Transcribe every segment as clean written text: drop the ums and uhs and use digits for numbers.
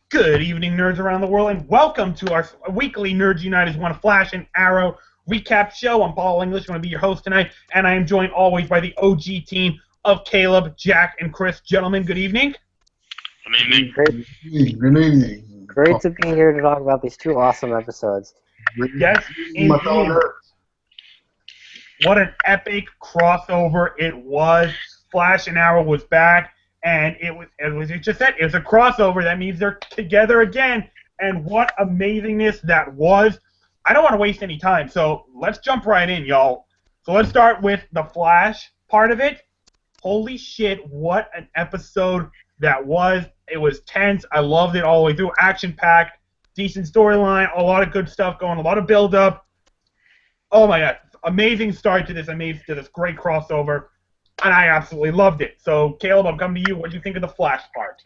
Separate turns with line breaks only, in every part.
Good evening, nerds around the world, and welcome to our weekly Nerds United One Flash and Arrow recap show. I'm Paul English, I'm going to be your host tonight, and I am joined always by the OG team of Caleb, Jack, and Chris. Gentlemen, good evening.
Good evening.
Good evening.
Great to be here to talk about these two awesome episodes.
Yes, indeed. What an epic crossover it was. Flash and Arrow was back. And it just said, it was a crossover. That means they're together again. And what amazingness that was. I don't want to waste any time, so let's jump right in, y'all. So let's start with the Flash part of it. Holy shit, what an episode that was. It was tense. I loved it all the way through. Action-packed, decent storyline, a lot of good stuff going, a lot of build-up. Oh my god, amazing start to this great crossover. And I absolutely loved it. So, Caleb, I'm coming to you. What do you think of the Flash part?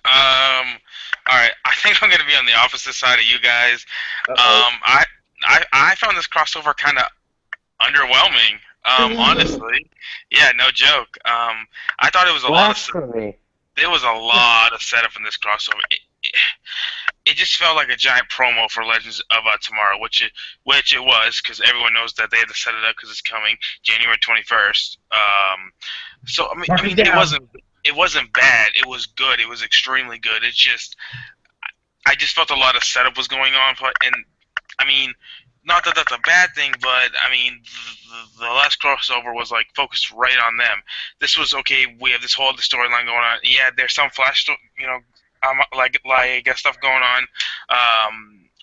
Alright, I think I'm going to be on the opposite side of you guys. I found this crossover kind of underwhelming, honestly. Yeah, no joke. I thought it was there was a lot of setup in this crossover. It just felt like a giant promo for Legends of Tomorrow, which it was, because everyone knows that they had to set it up because it's coming January 21st. So I mean, it wasn't bad. It was good. It was extremely good. It's just I just felt a lot of setup was going on, and I mean, not that that's a bad thing, but I mean, the last crossover was like focused right on them. This was okay. We have this whole other storyline going on. Yeah, there's some Flash, like stuff going on.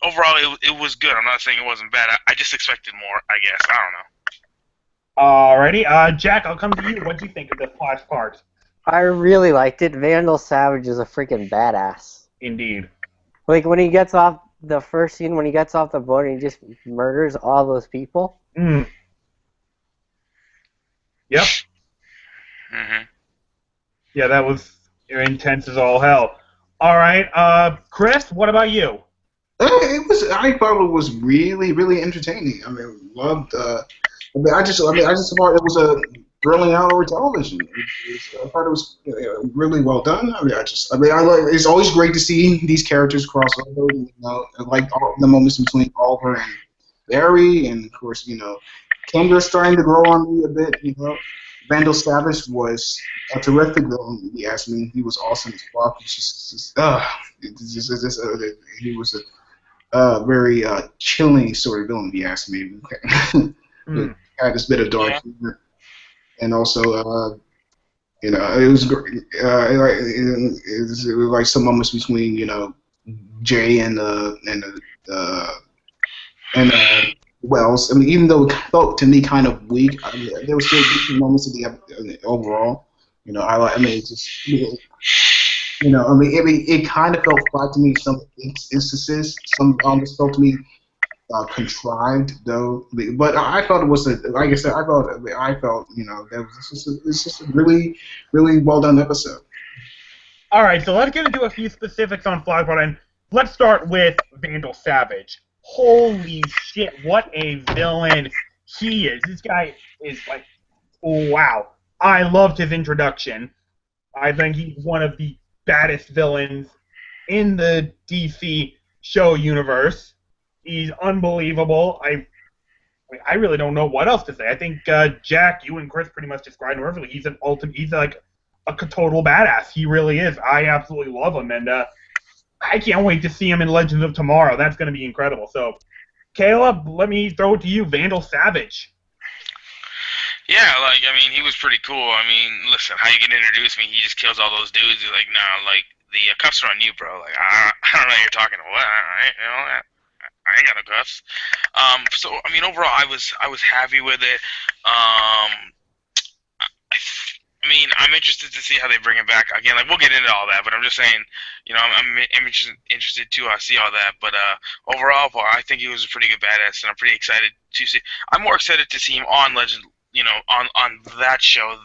Overall, it was good. I'm not saying it wasn't bad. I just expected more, I guess. I don't know.
Alrighty, Jack, I'll come to you. What do you think of the Flash part?
I really liked it. Vandal Savage is a freaking badass.
Indeed.
Like, when he gets off the first scene, when he gets off the boat and he just murders all those people.
Mm. Yep.
Mm-hmm.
Yeah, that was intense as all hell. All right, Chris, what about you?
I thought it was really, really entertaining. I mean, loved. I just thought it was a thrilling hour of television. I thought it was really well done. It's always great to see these characters cross over. Like all the moments between Oliver and Barry, and of course, Kendra's starting to grow on me a bit. Vandal Savage was a terrific villain. He asked me. He was awesome as fuck. He was a very chilling sort of villain. If you ask me. Had this bit of dark humor, and also, it was great. It was like some moments between Jay and Wells. I mean, even though it felt to me kind of weak, there were still decent moments of the overall. It kind of felt flat to me in some instances. Some almost felt to me contrived, though. But I felt it was like I said. I felt that it's just a really, really well done episode.
All right, so let's get into a few specifics on Flashpoint, and let's start with Vandal Savage. Holy shit, what a villain he is. This guy is like, wow. I loved his introduction. I think he's one of the baddest villains in the DC show universe. He's unbelievable. I really don't know what else to say. I think, Jack, you and Chris pretty much described him perfectly. He's an ultimate, he's like a total badass. He really is. I absolutely love him, and I can't wait to see him in Legends of Tomorrow. That's going to be incredible. So, Caleb, let me throw it to you. Vandal Savage.
Yeah, he was pretty cool. I mean, listen, how you can introduce me? He just kills all those dudes. You're like, nah, the cuffs are on you, bro. Like, I don't know what you're talking about. I ain't got no cuffs. So I mean, overall, I was happy with it. I mean, I'm interested to see how they bring it back again. Like, we'll get into all that, but I'm just saying, I'm interested to see all that. But overall, Paul, I think he was a pretty good badass, and I'm pretty excited to see. I'm more excited to see him on Legend, on that show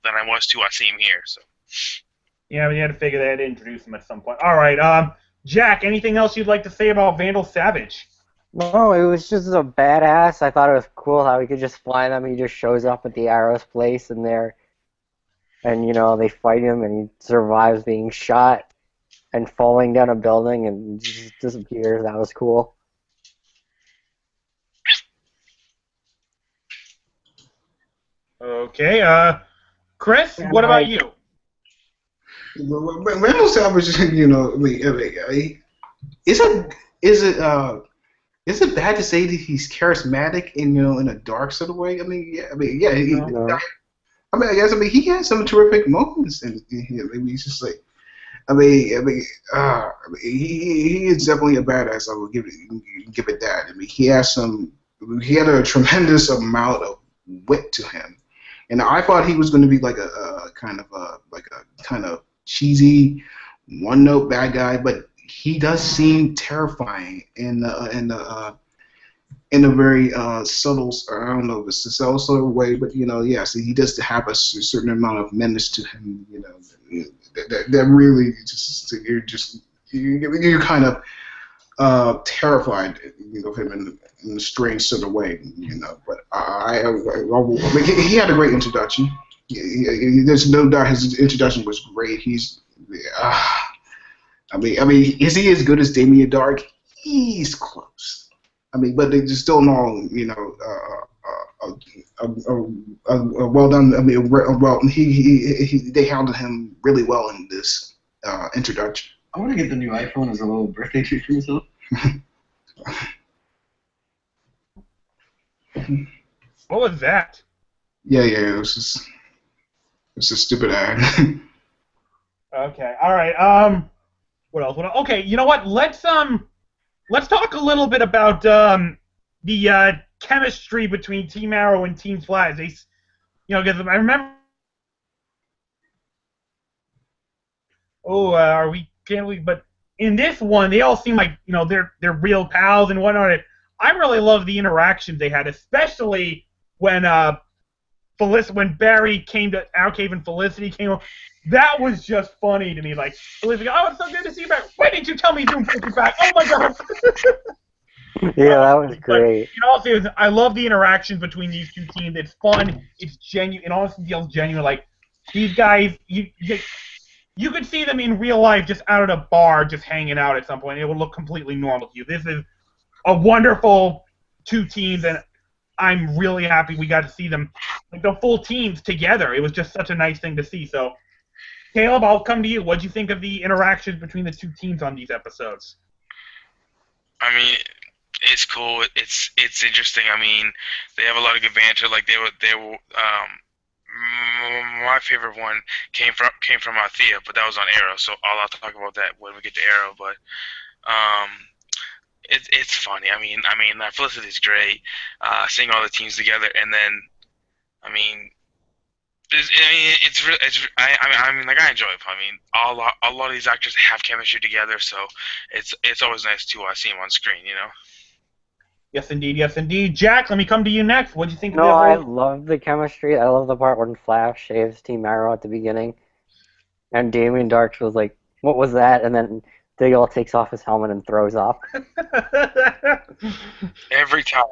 than I was to see him here. So.
Yeah, we had to figure they had to introduce him at some point. All right, Jack, anything else you'd like to say about Vandal Savage?
No, it was just a badass. I thought it was cool how he could just fly them. He just shows up at the Arrow's place, and they fight him, and he survives being shot. and falling down a building and just disappears. That was cool.
Okay, Chris,
And
what about you?
Randall Savage, is it bad to say that he's charismatic in in a dark sort of way? Yeah.
No.
He has some terrific moments in here. He's just like, he is definitely a badass. I will give it that. He had a tremendous amount of wit to him, and I thought he was going to be like a kind of cheesy, one-note bad guy, but he does seem terrifying in a very subtle, I don't know if it's a subtle sort of way, but yes, he does have a certain amount of menace to him. That really you're kind of terrified, of him in a strange sort of way, But he had a great introduction. There's no doubt his introduction was great. Is he as good as Damien Dark? He's close. But they just don't know, well done. They handled him really well in this introduction.
I want to get the new iPhone as a little birthday treat for myself.
What was that?
Yeah, it was a stupid ad.
Okay, all right. What else? Okay, you know what? Let's talk a little bit about the chemistry between Team Arrow and Team Flash. Because I remember. But in this one, they all seem like they're real pals and whatnot. I really love the interactions they had, especially when Barry came to our cave and Felicity came over. That was just funny to me. Like, Felicity, oh, it's so good to see you back. Why didn't you tell me Zoom put you back? Oh my god.
Yeah, that was great.
But, I love the interactions between these two teams. It's fun. It's genuine. It honestly feels genuine. Like, these guys, you could see them in real life just out at a bar, just hanging out at some point. It would look completely normal to you. This is a wonderful two teams, and I'm really happy we got to see them, like the full teams together. It was just such a nice thing to see. So, Caleb, I'll come to you. What do you think of the interactions between the two teams on these episodes?
It's cool. It's interesting. They have a lot of good banter. Like they were. My favorite one came from Thea, but that was on Arrow. So I'll talk about that when we get to Arrow. But it's funny. Felicity's great. Seeing all the teams together, and then I enjoy it. A lot of these actors have chemistry together, so it's always nice to see them on screen.
Yes, indeed. Yes, indeed. Jack, let me come to you next. What do you think?
No, I love the chemistry. I love the part when Flash saves Team Arrow at the beginning, and Damien Dark was like, "What was that?" And then Diggle takes off his helmet and throws up.
Every time.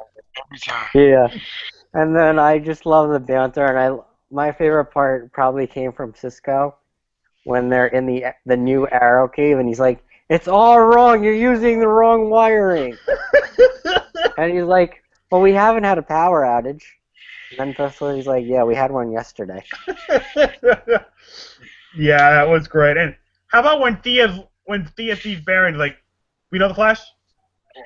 Yeah, and then I just love the banter, and my favorite part probably came from Cisco when they're in the new Arrow cave, and he's like, "It's all wrong. You're using the wrong wiring." And he's like, "Well, we haven't had a power outage." And then Felicity's like, "Yeah, we had one yesterday."
Yeah, that was great. And how about when Thea sees Barry, like, "We know the Flash?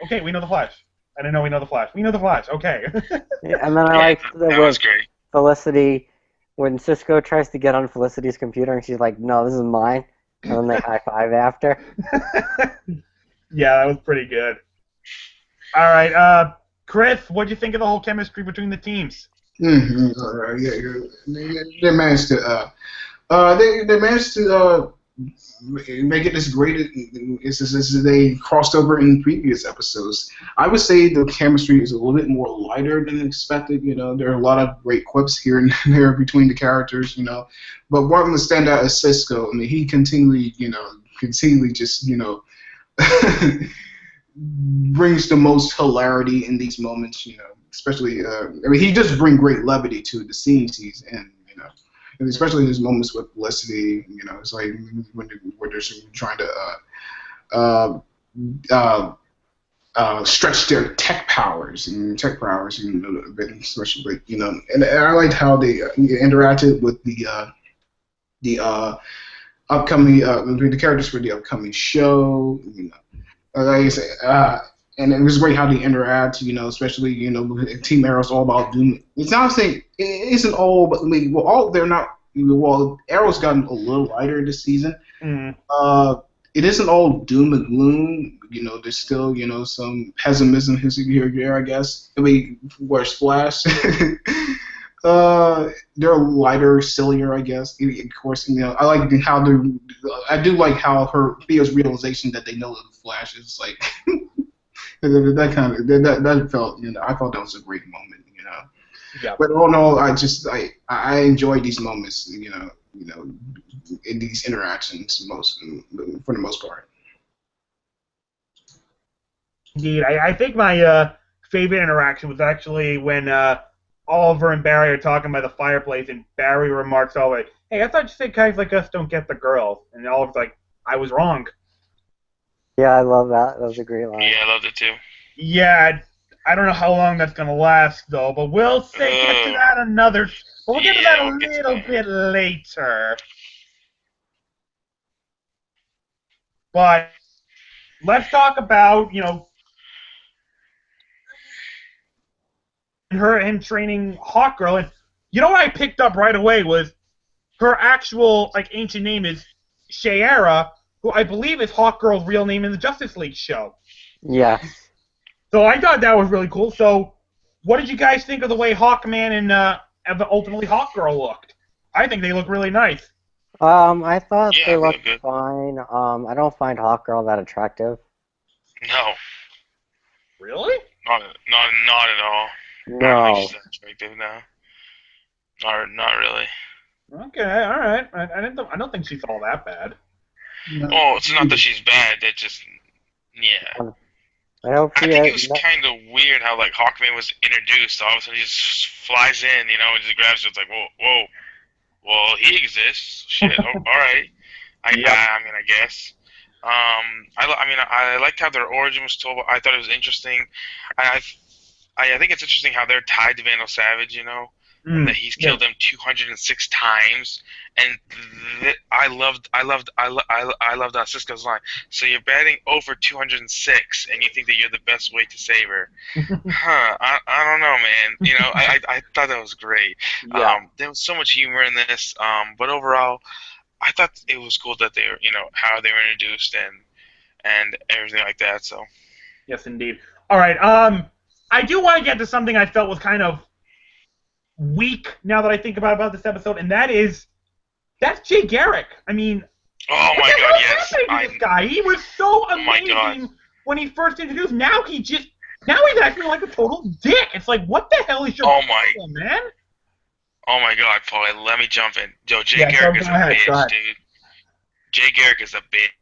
Okay, we know the Flash. I didn't know we know the Flash. We know the Flash. Okay."
Yeah, and then I like
that was great.
Felicity, when Cisco tries to get on Felicity's computer, and she's like, "No, this is mine." And then they high five after.
Yeah, that was pretty good. All right, Chris, what do you think of the whole chemistry between the teams?
They managed to make it as great as they crossed over in previous episodes. I would say the chemistry is a little bit more lighter than expected. There are a lot of great quips here and there between the characters. But one to stand out is Cisco. He continually just brings the most hilarity in these moments. Especially he does bring great levity to the scenes he's in. and especially in these moments with Felicity. You know, it's like when they're trying to uh, uh, stretch their tech powers you know, a bit, especially you know, and I liked how they interacted with the upcoming the characters for the upcoming show. You know, like I say, and it was great how they interact. You know, especially you know, Team Arrow's all about doom. It's not saying it isn't all, but I mean, well, all they're not. Well, Arrow's gotten a little lighter this season. It isn't all doom and gloom. You know, there's still you know some pessimism here, I guess. I mean, where's Flash? They're lighter, sillier, I guess. Of course, you know, I do like how Theo's realization that they know that the Flash is like that felt, you know, I thought that was a great moment, you know.
Yeah.
But all in all, I enjoy these moments, you know, in these interactions for the most part.
Indeed, I think my favorite interaction was actually when Oliver and Barry are talking by the fireplace, and Barry remarks over, "Hey, I thought you said guys like us don't get the girls," and Oliver's like, "I was wrong."
Yeah, I love that. That was a great line.
Yeah, I loved it too.
Yeah, I don't know how long that's gonna last though, but we'll get to that another. We'll get to that a little bit later. But let's talk about, you know, him training Hawkgirl, and you know what I picked up right away was her actual like ancient name is Shiera, who I believe is Hawkgirl's real name in the Justice League show.
Yes.
So I thought that was really cool. So what did you guys think of the way Hawkman and ultimately Hawkgirl looked? I think they look really nice.
I thought
Yeah,
they
really
looked
good.
fine. I don't find Hawkgirl that attractive.
No,
Really?
not at all. I don't
No.
think she's that attractive now. Not really.
Okay, all right. I don't think she's all that bad.
Oh, it's not that she's bad. It just, yeah.
I hope
I
she
think it
has.
was kind of weird how like Hawkman was introduced. All of a sudden he just flies in, you know, and just grabs it. It's like, whoa. Well, he exists. Shit. Oh, all right. I mean, I guess. I liked how their origin was told. I thought it was interesting. I think it's interesting how they're tied to Vandal Savage. You know, that he's killed them 206 times, and I loved Cisco's line. So you're batting over 206, and you think that you're the best way to save her? Huh? I don't know, man. You know, I thought that was great.
Yeah.
There was so much humor in this, but overall, I thought it was cool that they were, you know, how they were introduced and everything like that. So.
Yes, indeed. All right. I do want to get to something I felt was kind of weak now that I think about this episode, and that's Jay Garrick. I mean,
oh my God, yes.
This guy, he was so amazing when he first introduced. Now he's acting like a total dick. It's like, what the hell is your problem, man?
Oh my God, Paul, let me jump in. Yo, Jay Garrick is a bitch, dude. Jay Garrick is a bitch.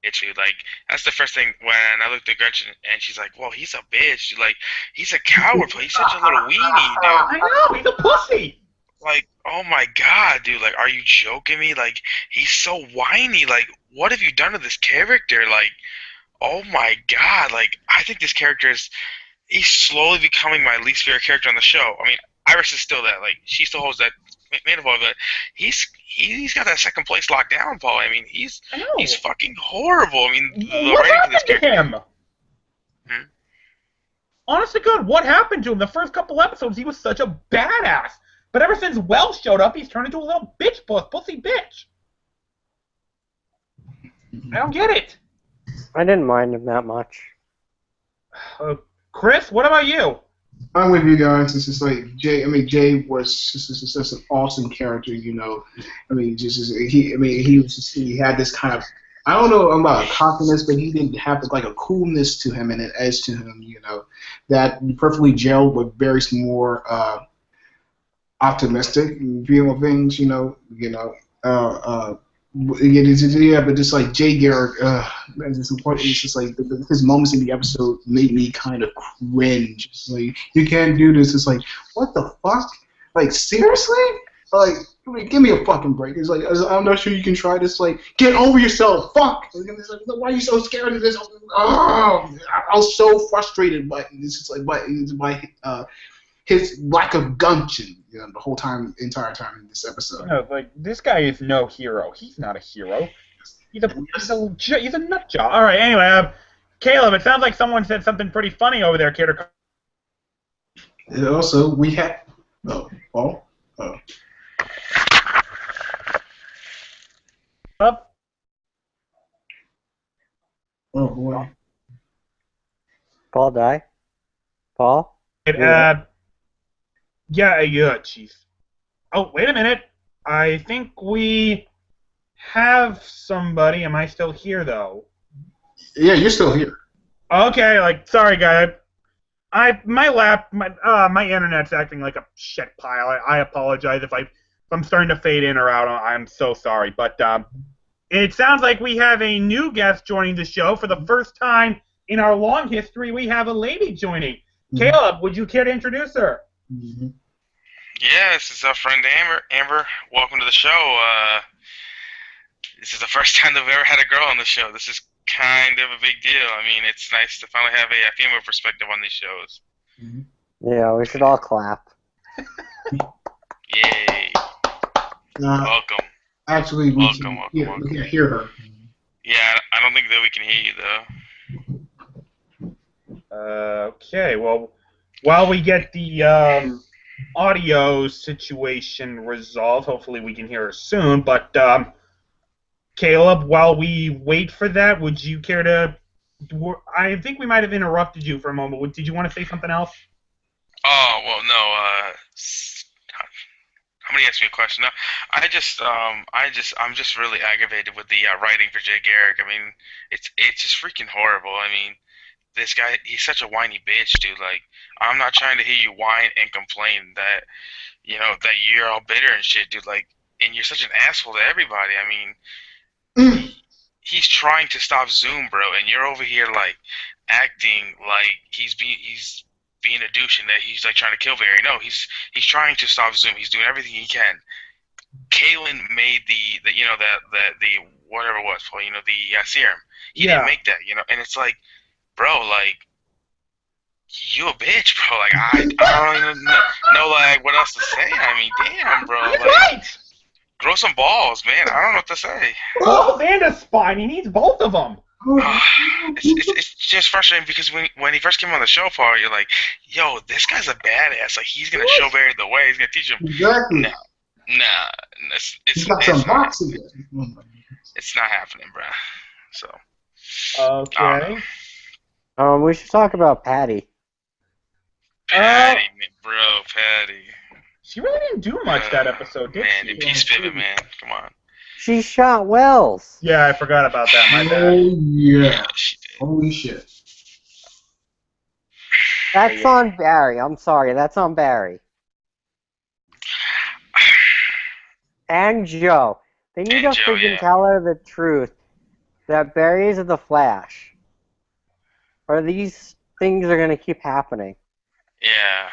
Like, that's the first thing when I looked at Gretchen and she's like, well, he's a bitch. Like, he's a coward, but he's such a little weenie, dude.
I know, he's a pussy.
Like, oh my God, dude, like, are you joking me? Like, he's so whiny. Like, what have you done to this character? Like, oh my God, like, I think this character he's slowly becoming my least favorite character on the show. I mean, Iris is still that, like, she still holds that mandible, but he's got that second place locked down, Paul. I mean, he's fucking horrible. I mean, the
what
writing
happened
for this
to him?
Hmm?
Honest to God, what happened to him? The first couple episodes, he was such a badass. But ever since Wells showed up, he's turned into a little pussy bitch. I don't get it.
I didn't mind him that much.
Chris, what about you?
I'm with you guys. It's just like Jay. I mean, Jay was just an awesome character. You know, I mean, he had this kind of, I don't know about cockiness, but he didn't have like a coolness to him and an edge to him. You know, that perfectly gelled with Barry's more optimistic view of things. But just like Jay Garrick, it's important. It's just like his moments in the episode made me kind of cringe. It's like, you can't do this. It's like, what the fuck? Like, seriously? Like, give me a fucking break. It's like, I'm not sure you can try this. Like, get over yourself. Fuck. Like, why are you so scared of this? Oh, I was so frustrated by this. It's like by his lack of gumption, the whole time, entire time in this episode.
No, like this guy is no hero. He's not a hero. He's a nut job. All right. Anyway, Caleb, it sounds like someone said something pretty funny over there. Care to?
And also, we have. Paul.
Up.
Oh boy.
Paul die? Paul?
Yeah, jeez. Oh, wait a minute. I think we have somebody. Am I still here, though?
Yeah, you're still here.
Okay, sorry, guy. My internet's acting like a shit pile. I apologize if I'm starting to fade in or out. I'm so sorry. But it sounds like we have a new guest joining the show. For the first time in our long history, we have a lady joining. Mm-hmm. Caleb, would you care to introduce her?
Mm-hmm.
Yeah, this is our friend Amber. Amber, welcome to the show. This is the first time that we've ever had a girl on the show. This is kind of a big deal. I mean, it's nice to finally have a female perspective on these shows.
Mm-hmm.
Yeah, we should all clap.
Yay. Welcome.
Actually, we can't hear her.
Yeah, I don't think that we can hear you, though.
Okay, well, while we get the audio situation resolved, hopefully we can hear her soon, but Caleb, while we wait for that, would you care to... I think we might have interrupted you for a moment. Did you want to say something else?
Oh, well, no, somebody asked me a question. No, I'm just really aggravated with the writing for Jay Garrick. I mean, it's just freaking horrible. I mean, this guy, he's such a whiny bitch, dude. Like, I'm not trying to hear you whine and complain that, that you're all bitter and shit, dude. Like, and you're such an asshole to everybody. I mean, he's trying to stop Zoom, bro, and you're over here, like, acting like he's being a douche and that he's, like, trying to kill Barry. No, he's trying to stop Zoom. He's doing everything he can. Kalen made the whatever it was, the serum. He didn't make that, and it's like, bro, like, you a bitch, bro. Like, I don't even know, like, what else to say. I mean, damn, bro. Like,
right.
Grow some balls, man. I don't know what to say.
Balls and a spine. He needs both of them.
It's just frustrating because when he first came on the show, Paul, you're like, yo, this guy's a badass. Like, he's going to show Barry the way. He's going to teach him.
Exactly.
Nah.
He's got some boxing.
It's not happening, bro. So.
Okay.
We should talk about Patty.
Patty.
She really didn't do much that episode, did she?
Man, peace pivot, man. Come on.
She shot Wells.
Yeah, I forgot about that. My bad.
Oh, yeah. Holy shit.
That's on Barry. I'm sorry. That's on Barry. And Joe. They need to freaking tell her the truth that Barry is the Flash. Or these things are going to keep happening.
Yeah.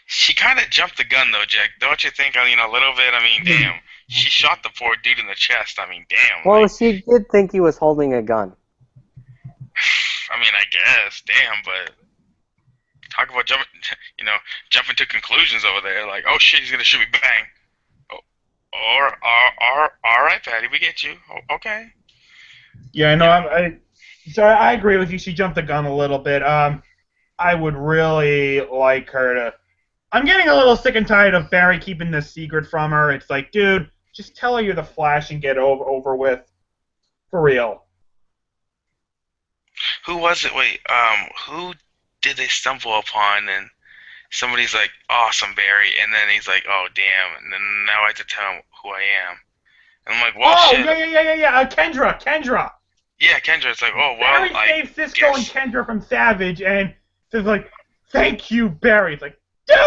She kind of jumped the gun, though, Jack. Don't you think? I mean, a little bit. I mean, damn. She shot the poor dude in the chest. I mean, damn.
Well,
like,
she did think he was holding a gun.
I mean, I guess. Damn, but talk about jumping to conclusions over there. Like, oh, shit, he's going to shoot me. Bang. Oh, all right, Patty, we get you. Oh, okay.
Yeah, no, I agree with you. She jumped the gun a little bit. I would really like her to... I'm getting a little sick and tired of Barry keeping this secret from her. It's like, dude, just tell her you're the Flash and get over with. For real.
Who was it? Wait, who did they stumble upon? And somebody's like, awesome, Barry. And then he's like, oh, damn. And then now I have to tell him who I am. And I'm like, well, shit.
Yeah. Kendra.
Yeah, Kendra. It's like, oh, well,
Barry saves Cisco and Kendra from Savage, and says, like, thank you, Barry. It's like, dude!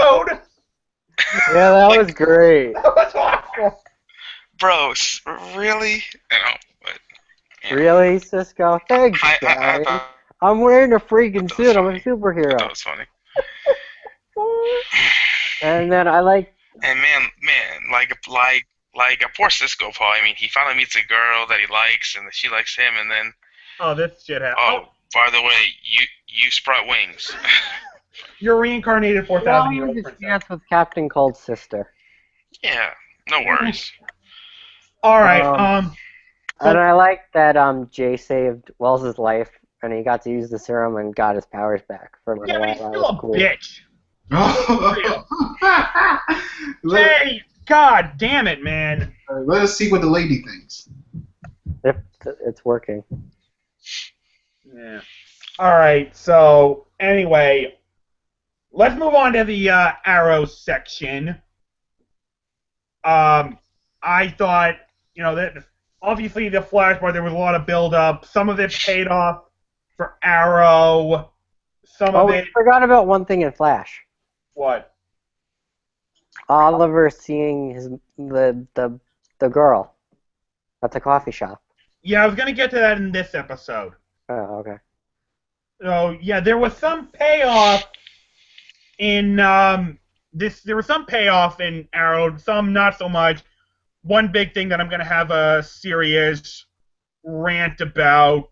Yeah, that was great.
That was awful.
Bro, really?
Really, Cisco? Thanks, Barry. I'm wearing a freaking suit. I'm a superhero.
That was funny.
And then I like.
And man, like a poor Cisco Paul. I mean, he finally meets a girl that he likes, and she likes him, and then
Oh, this shit happened.
oh, by the way, you sprout wings.
You're reincarnated 4,000 year old
Just
princess.
dance with Captain Cold's sister.
Yeah, no worries.
All right.
And I like that Jay saved Wells' life, and he got to use the serum and got his powers back for a
Yeah,
little
but
while.
he's
That
still
was
a
cool.
bitch.
let,
Hey, god damn it, man.
let us see what the lady thinks.
It's working.
Yeah. All right. So anyway, let's move on to the Arrow section. I thought, that obviously the Flash, but there was a lot of build-up. Some of it paid off for Arrow. Some of
We
it.
forgot about one thing in Flash.
What?
Oliver seeing the girl at the coffee shop.
Yeah, I was gonna get to that in this episode.
Oh, okay.
So yeah, there was some payoff in this. There was some payoff in Arrow, some not so much. One big thing that I'm gonna have a serious rant about.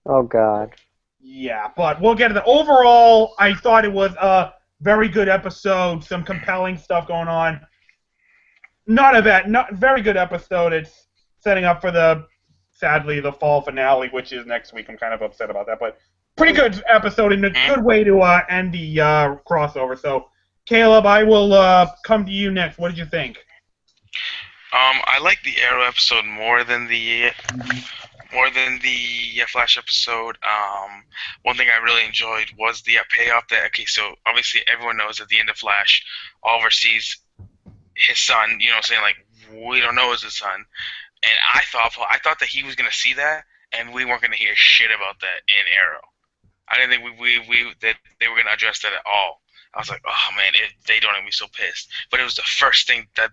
Oh God.
Yeah, but we'll get to that. Overall, I thought it was a very good episode. Some compelling stuff going on. Not very good episode. It's setting up for sadly, the fall finale, which is next week. I'm kind of upset about that, but pretty good episode and a good way to end the crossover. So, Caleb, I will come to you next. What did you think?
I like the Arrow episode more than the Flash episode. One thing I really enjoyed was the payoff. So obviously everyone knows at the end of Flash, Oliver sees his son. Saying like we don't know it's his son, and I thought that he was gonna see that, and we weren't gonna hear shit about that in Arrow. I didn't think that they were gonna address that at all. I was like, oh man, they don't, I'd be so pissed. But it was the first thing that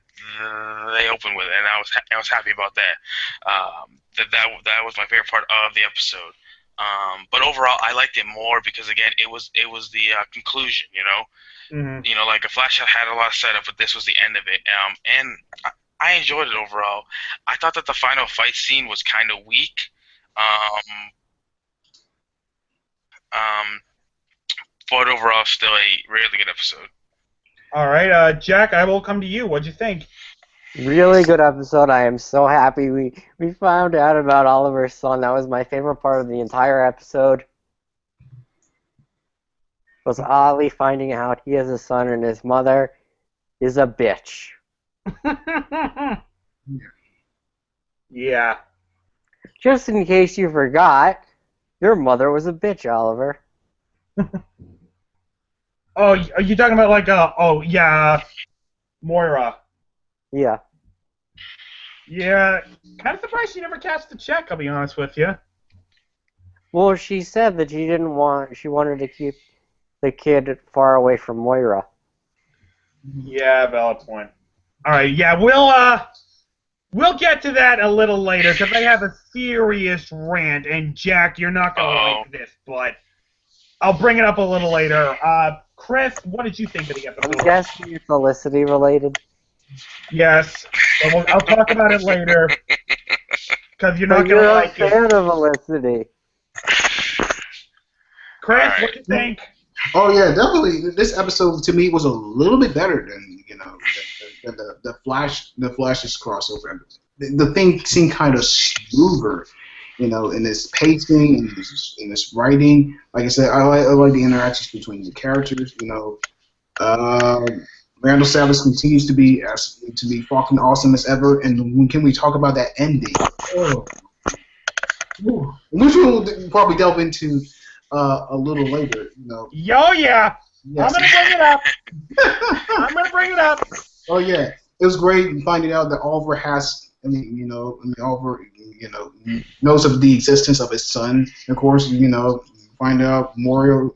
they opened with, and I was happy about that. That was my favorite part of the episode. But overall, I liked it more because again, it was the conclusion.
Mm-hmm.
Like a Flash had a lot of setup, but this was the end of it. And I enjoyed it overall. I thought that the final fight scene was kind of weak. But overall, still a really good episode.
All right, Jack, I will come to you. What'd you think?
Really good episode. I am so happy we found out about Oliver's son. That was my favorite part of the entire episode. Was Ollie finding out he has a son and his mother is a bitch.
Yeah.
Just in case you forgot, your mother was a bitch, Oliver.
Oh, are you talking about Moira?
Yeah.
Yeah, kind of surprised she never cashed the check, I'll be honest with you.
Well, she said that she wanted to keep the kid far away from Moira.
Yeah, valid point. All right, yeah, we'll get to that a little later because I have a serious rant, and Jack, you're not gonna like this, but I'll bring it up a little later. Chris, what did you think of the episode?
I'm guessing it's Felicity related.
Yes, but I'll talk about it later because you're not gonna like
You're a fan of Felicity.
Chris, what do you think?
Oh yeah, definitely. This episode to me was a little bit better than the Flash's crossover. The thing seemed kind of smoother, in its pacing and in its writing. Like I said, I like the interactions between the characters. Randall Savage continues to be fucking awesome as ever. And when can we talk about that ending? Oh. Which we'll probably delve into a little later.
Yo, yeah.
Yes.
I'm gonna bring it up.
Oh yeah, it was great finding out that Oliver has. Oliver, knows of the existence of his son. And of course, find out Moira.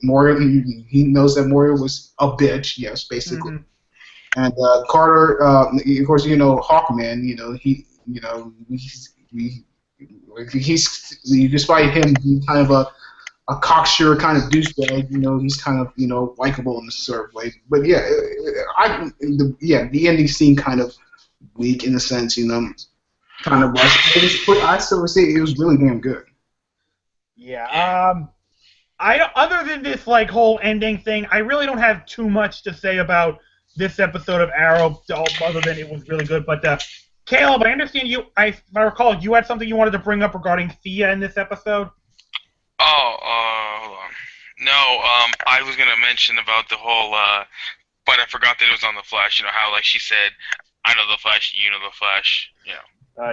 He knows that Moira was a bitch. Yes, basically.
Mm-hmm.
And Carter, of course, Hawkman. He's despite him being kind of a cocksure kind of douchebag. He's kind of likable in a sort of way. But yeah, the ending seemed kind of weak in a sense. Kind of rushed. But I still would say it was really damn good.
Yeah. Other than this whole ending thing, I really don't have too much to say about this episode of Arrow, other than it was really good. But Caleb, I understand you. If I recall, you had something you wanted to bring up regarding Thea in this episode.
Hold on. No, I was gonna mention about the whole, but I forgot that it was on the Flash. How she said, "I know the Flash, you know the Flash."
Yeah.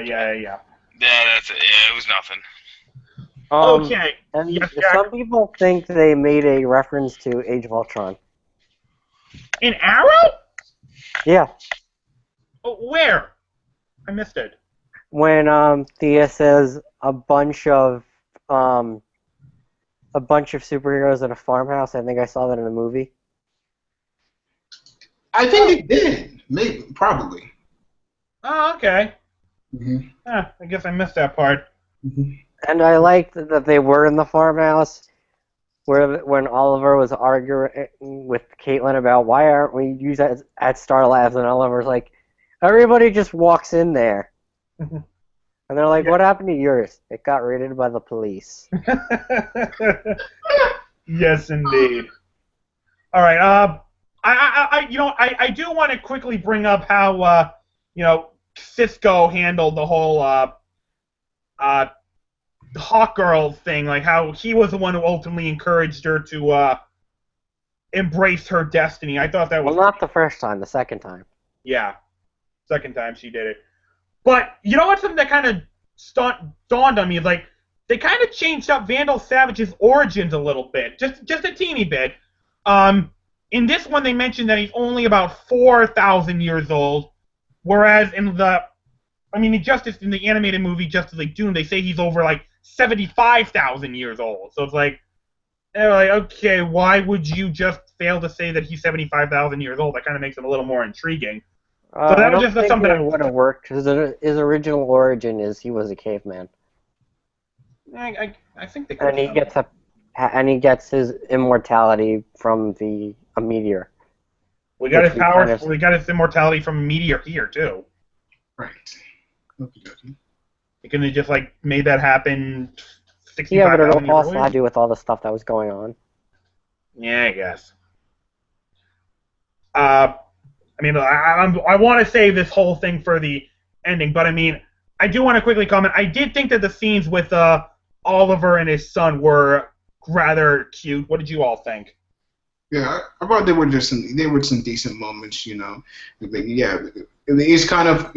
Yeah, that's it. Yeah, it was nothing.
Okay.
And
yes,
some people think they made a reference to Age of Ultron.
In Arrow?
Yeah.
Where? I missed it.
When Thea says a bunch of superheroes at a farmhouse. I think I saw that in a movie.
I think they did. Maybe, probably.
Oh, okay.
Mm-hmm.
I guess I missed that part.
Mm-hmm.
And I liked that they were in the farmhouse when Oliver was arguing with Caitlin about why aren't we used at Star Labs, and Oliver's like, everybody just walks in there. And they're like, what happened to yours? It got raided by the police.
Yes, indeed. All right. I do want to quickly bring up how Cisco handled the whole Hawkgirl thing, how he was the one who ultimately encouraged her to embrace her destiny. I thought that was...
Well, not the first time, the second time.
Yeah. Second time she did it. But, you know what's something that kind of dawned on me? They kind of changed up Vandal Savage's origins a little bit. Just a teeny bit. In this one, they mentioned that he's only about 4,000 years old, whereas in in the animated movie Justice League Doom, they say he's over 75,000 years old. So it's they're like, okay, why would you just fail to say that he's 75,000 years old? That kind of makes it a little more intriguing. So that was just something
that would have worked because his original origin is he was a caveman.
I think they could.
And he gets his immortality from a meteor.
We got his power. We got his immortality from a meteor here too.
Right. Okay.
He could have just made that happen. 65,000
yeah, but it
years
also
earlier.
had to do with all the stuff that was going on.
Yeah, I guess. I want to save this whole thing for the ending, but I do want to quickly comment. I did think that the scenes with Oliver and his son were rather cute. What did you all think?
Yeah, I thought there were some decent moments. Yeah, it's kind of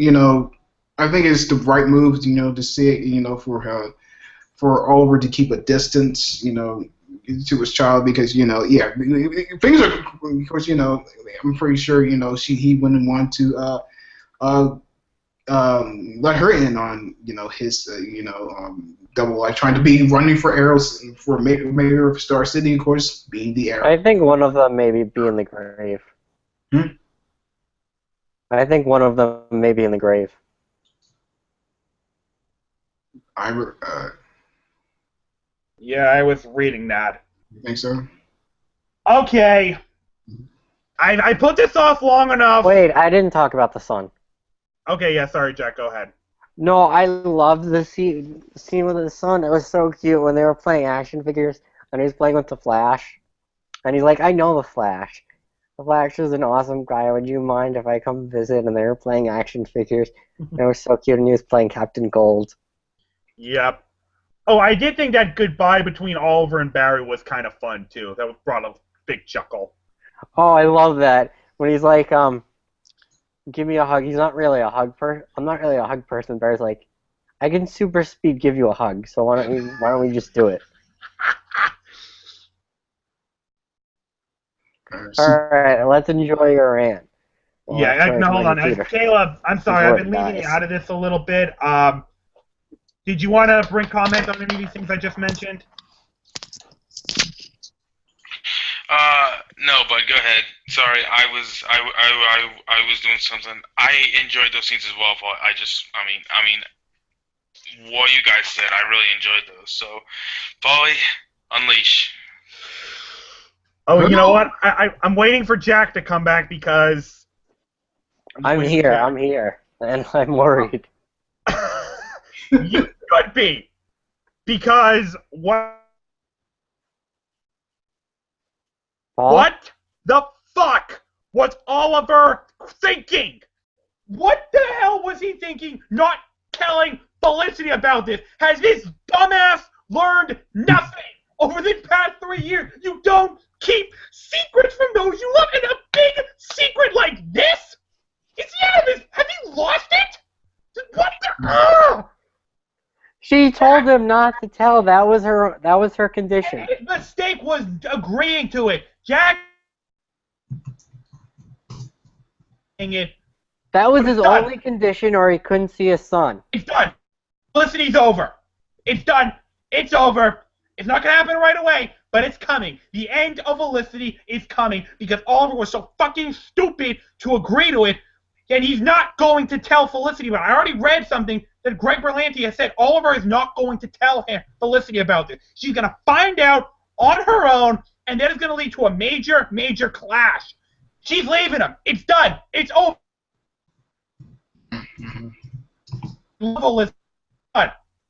I think it's the right move. To see it. For Oliver to keep a distance. To his child because things are of course I'm pretty sure he wouldn't want to let her in on his double life trying to be running for Arrows for mayor of Star City, of course being the Arrow.
I think one of them maybe be in the grave. I think one of them may be in the grave.
Yeah, I was reading that.
You think so?
Okay. I put this off long enough.
Wait, I didn't talk about the son.
Okay, yeah, sorry, Jack, go ahead.
No, I loved the scene with the son. It was so cute when they were playing action figures and he was playing with the Flash. And he's like, I know the Flash. The Flash is an awesome guy. Would you mind if I come visit? And they were playing action figures. And it was so cute, and he was playing Captain Gold.
Yep. Oh, I did think that goodbye between Oliver and Barry was kind of fun, too. That brought a big chuckle.
Oh, I love that. When he's like, give me a hug. He's not really a hug person. I'm not really a hug person. Barry's like, I can super speed give you a hug, so why don't we just do it? Alright, let's enjoy your rant.
Hold on. Caleb, I'm sorry, I've been leaving you out of this a little bit. Did you want to bring comment on any of these things I just mentioned?
No, but go ahead. Sorry, I was doing something. I enjoyed those scenes as well, but what you guys said, I really enjoyed those. So, Polly, Unleash.
Oh, you know what? I'm waiting for Jack to come back because
I'm here, and I'm worried.
You could be, because what the fuck was Oliver thinking? What the hell was he thinking? Not telling Felicity about this. Has this dumbass learned nothing over the past 3 years? You don't keep secrets from those you love, and a big secret like this? Is he out of his? Have you lost it? What the?
She told him not to tell. That was her condition.
His mistake was agreeing to it. Jack. It.
That was his only condition, or he couldn't see his son.
It's done. Felicity's over. It's done. It's over. It's not going to happen right away, but it's coming. The end of Felicity is coming because Oliver was so fucking stupid to agree to it, and he's not going to tell Felicity about it. I already read something that Greg Berlanti has said. Oliver is not going to tell Felicity about this. She's going to find out on her own, and that is going to lead to a major, major clash. She's leaving him. It's done. It's over. Felicity.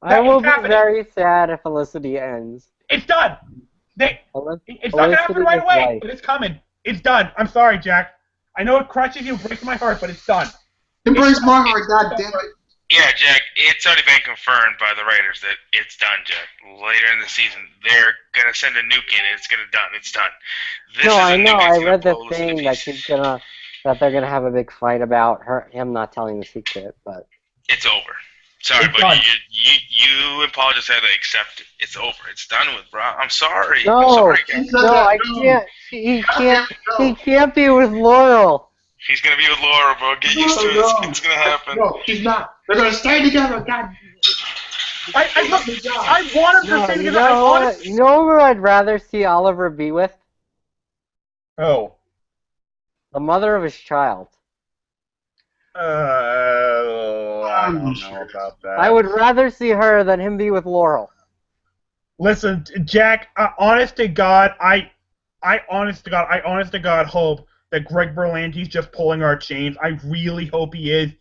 I will be very sad if Felicity ends.
It's done. It's not going to happen right away, but it's coming. It's done. I'm sorry, Jack. I know it crushes you, breaks my heart, but it's done.
It breaks my heart, goddammit.
Yeah, Jack, it's already been confirmed by the writers that it's done, Jack. Later in the season, they're going to send a nuke in, and it's going to done. It's done.
I know. I read the thing that they're going to have a big fight about him not telling the secret, but...
It's over. Sorry,
it's
but
done.
you and Paul just had to accept it. It's over. It's done with, bro. I'm sorry.
No,
I'm sorry,
I can't. He can't be with Laurel.
He's gonna be with Laura, bro. Get used to it. It's gonna happen.
No, she's not. They're gonna stay together. God.
I want him to stay together.
You know who I'd rather see Oliver be with?
Oh.
The mother of his child.
I don't know about that.
I would rather see her than him be with Laurel.
Listen, Jack. Honest to God, I honest to God hope that Greg Berlanti's just pulling our chains. I really hope he is,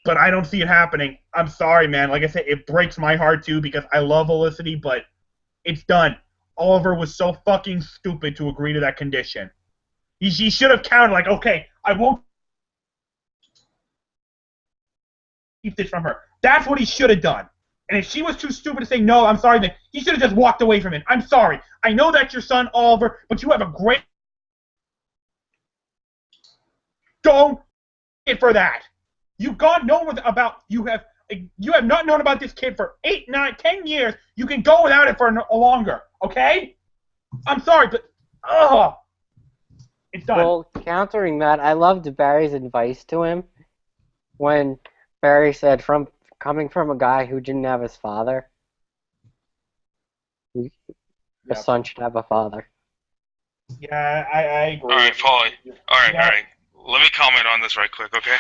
but I don't see it happening. I'm sorry, man. Like I said, it breaks my heart too because I love Felicity, but it's done. Oliver was so fucking stupid to agree to that condition. He should have counted like, okay, I won't keep this from her. That's what he should have done. And if she was too stupid to say no, I'm sorry, then he should have just walked away from it. I'm sorry. I know that's your son, Oliver, but you have a great... Don't get for that. You've gone known about... You have not known about this kid for 8, 9, 10 years. You can go without it for longer, okay? I'm sorry, but... Ugh. It's done.
Well, countering that, I loved Barry's advice to him when Barry said, coming from a guy who didn't have his father, the son should have a father.
Yeah, I agree.
All right, Paulie. All right. Let me comment on this right quick, okay?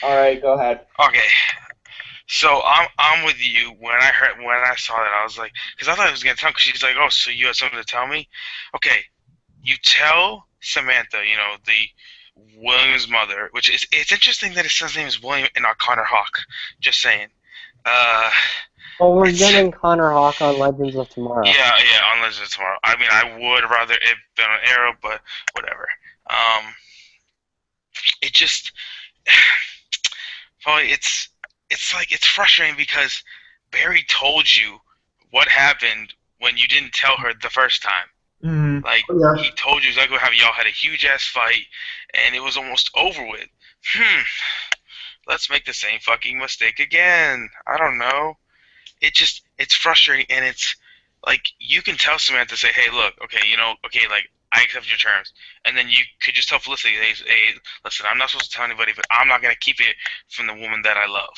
All right, go ahead.
Okay. So I'm with you. When I saw that, I was like, because I thought it was gonna tell. Because she's like, oh, so you have something to tell me? Okay, you tell Samantha, the William's mother, which it's interesting that his son's name is William and not Connor Hawk. Just saying.
Well, we're getting Connor Hawk on Legends of Tomorrow.
Yeah, on Legends of Tomorrow. I mean, I would rather it been on Arrow, but whatever. It just, probably it's frustrating because Barry told you what happened when you didn't tell her the first time.
Mm-hmm.
Like, he told you exactly how y'all had a huge-ass fight, and it was almost over with. Let's make the same fucking mistake again. I don't know. It's frustrating, and it's, like, you can tell Samantha, say, hey, look, okay, like, I accept your terms. And then you could just tell Felicity, hey, listen, I'm not supposed to tell anybody, but I'm not going to keep it from the woman that I love.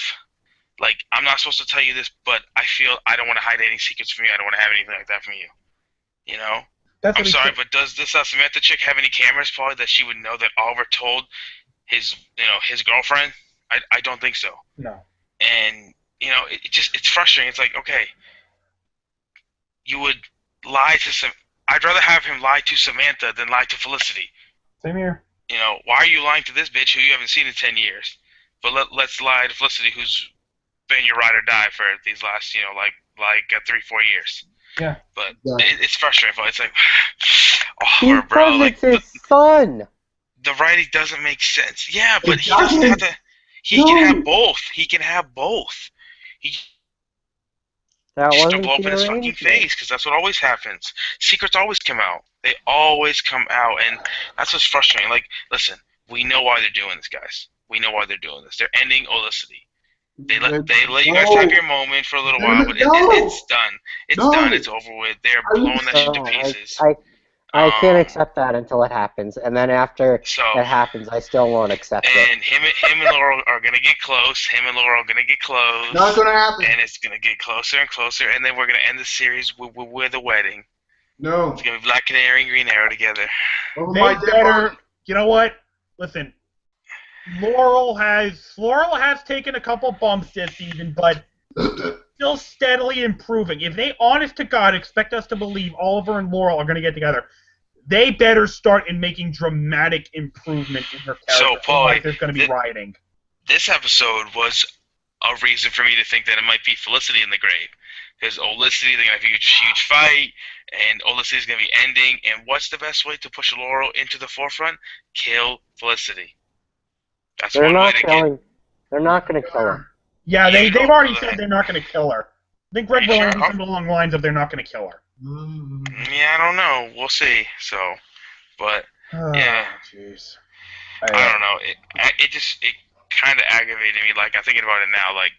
Like, I'm not supposed to tell you this, but I feel I don't want to hide any secrets from you. I don't want to have anything like that from you. You know? I'm sorry, but does this Samantha chick have any cameras, Paul, that she would know that Oliver told his girlfriend? I don't think so.
No.
And, it's frustrating. It's like, okay, you would lie to some. I'd rather have him lie to Samantha than lie to Felicity.
Same here.
You know, why are you lying to this bitch who you haven't seen in 10 years? But let's lie to Felicity, who's been your ride or die for these last, 3-4 years.
Yeah.
But
Yeah.
it's frustrating. It's like,
Because
bro, like
it's his son.
the writing doesn't make sense. Yeah, but
It
he doesn't have
doesn't.
to. He
No.
can have both. He can have both. He
That
just don't
wasn't
blow up
the
in his fucking
arrangement.
face, because that's what always happens. Secrets always come out. They always come out, and that's what's frustrating. Like, listen, we know why they're doing this, guys. We know why they're doing this. They're ending Olicity. They let you guys have your moment for a little while, but it's done. It's done. It's over with. They're blowing that shit to pieces.
I can't accept that until it happens, and then after
So
it happens, I still won't accept it.
and him and Laurel are gonna get close. Him and Laurel are gonna get close.
Not gonna happen.
And it's gonna get closer and closer, and then we're gonna end the series with a wedding.
No.
It's gonna be Black Canary and Green Arrow together.
Over
They
my dead
better. You know what? Listen, Laurel has taken a couple bumps this season, but
body.
still steadily improving. If they, honest to God, expect us to believe Oliver and Laurel are going to get together, they better start in making dramatic improvement in her character.
So, Paul,
otherwise there's going to be rioting.
This episode was a reason for me to think that it might be Felicity in the grave. Because Olicity, they're going to have a huge fight, and Olicity's going to be ending. And what's the best way to push Laurel into the forefront? Kill Felicity. That's
They're
one way
not
to
killing. They're not going to kill him.
Yeah,
Yeah,
they've already said they're not going to kill her. I think Greg
Are you
Berlanti
sure?
said something along the lines of they're not going to kill her.
Yeah, I don't know. We'll see. So, but yeah.
Jeez.
I don't know. It kind of aggravated me. Like, I'm thinking about it now. Like,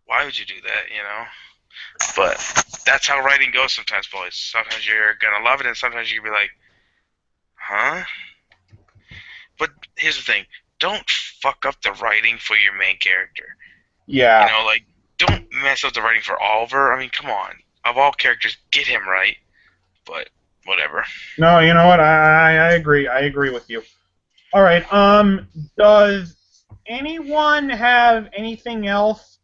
why would you do that? You know. But that's how writing goes sometimes, boys. Sometimes you're gonna love it, and sometimes you're gonna be like, huh? But here's the thing: don't fuck up the writing for your main character.
Yeah.
You know, like, don't mess up the writing for Oliver. I mean, come on. Of all characters, get him right. But whatever.
No, you know what? I agree. I agree with you. All right. Does anyone have anything else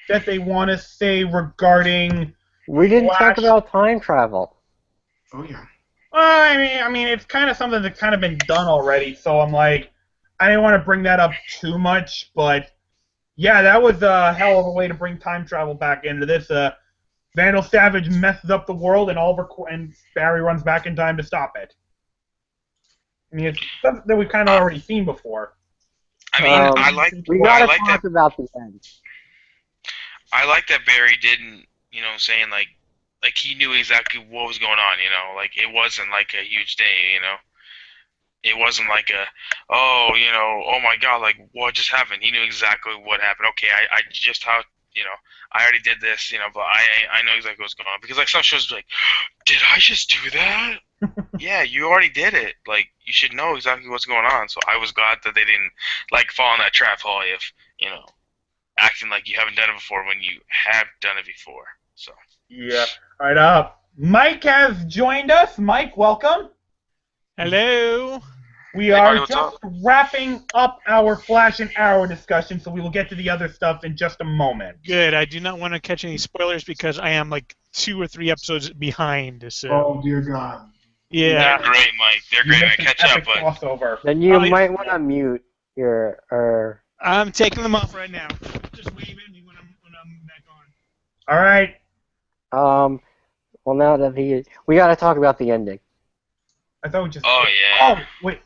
that they want to say regarding?
We didn't
Flash?
talk about time travel.
Oh yeah.
I mean, it's kind of something that's kind of been done already. So I'm like, I didn't want to bring that up too much, but yeah, that was a hell of a way to bring time travel back into this. Vandal Savage messes up the world, and Barry runs back in time to stop it. I mean, it's something that we've kind of already seen before.
I mean, I like
talk about the end.
I like that Barry didn't, saying like he knew exactly what was going on, like it wasn't like a huge day, It wasn't like oh my God, like what just happened? He knew exactly what happened. Okay, I just I already did this, but I know exactly what's going on. Because like some shows be like, did I just do that? Yeah, you already did it. Like, you should know exactly what's going on. So I was glad that they didn't like fall in that trap hole of, acting like you haven't done it before when you have done it before. So
Yeah. All right. Mike has joined us. Mike, welcome.
Hello.
We are just wrapping up our Flash and Arrow discussion, so we will get to the other stuff in just a moment.
Good. I do not want to catch any spoilers because I am like 2 or 3 episodes behind. So.
Oh dear God.
Yeah.
they're great, Mike. They're great. I catch up, but
crossover.
Then you might want to mute your.
I'm taking them off right now. Just wave at me when I'm back on.
All right.
Well, now that we got to talk about the ending.
I thought we just.
Oh yeah.
Oh wait.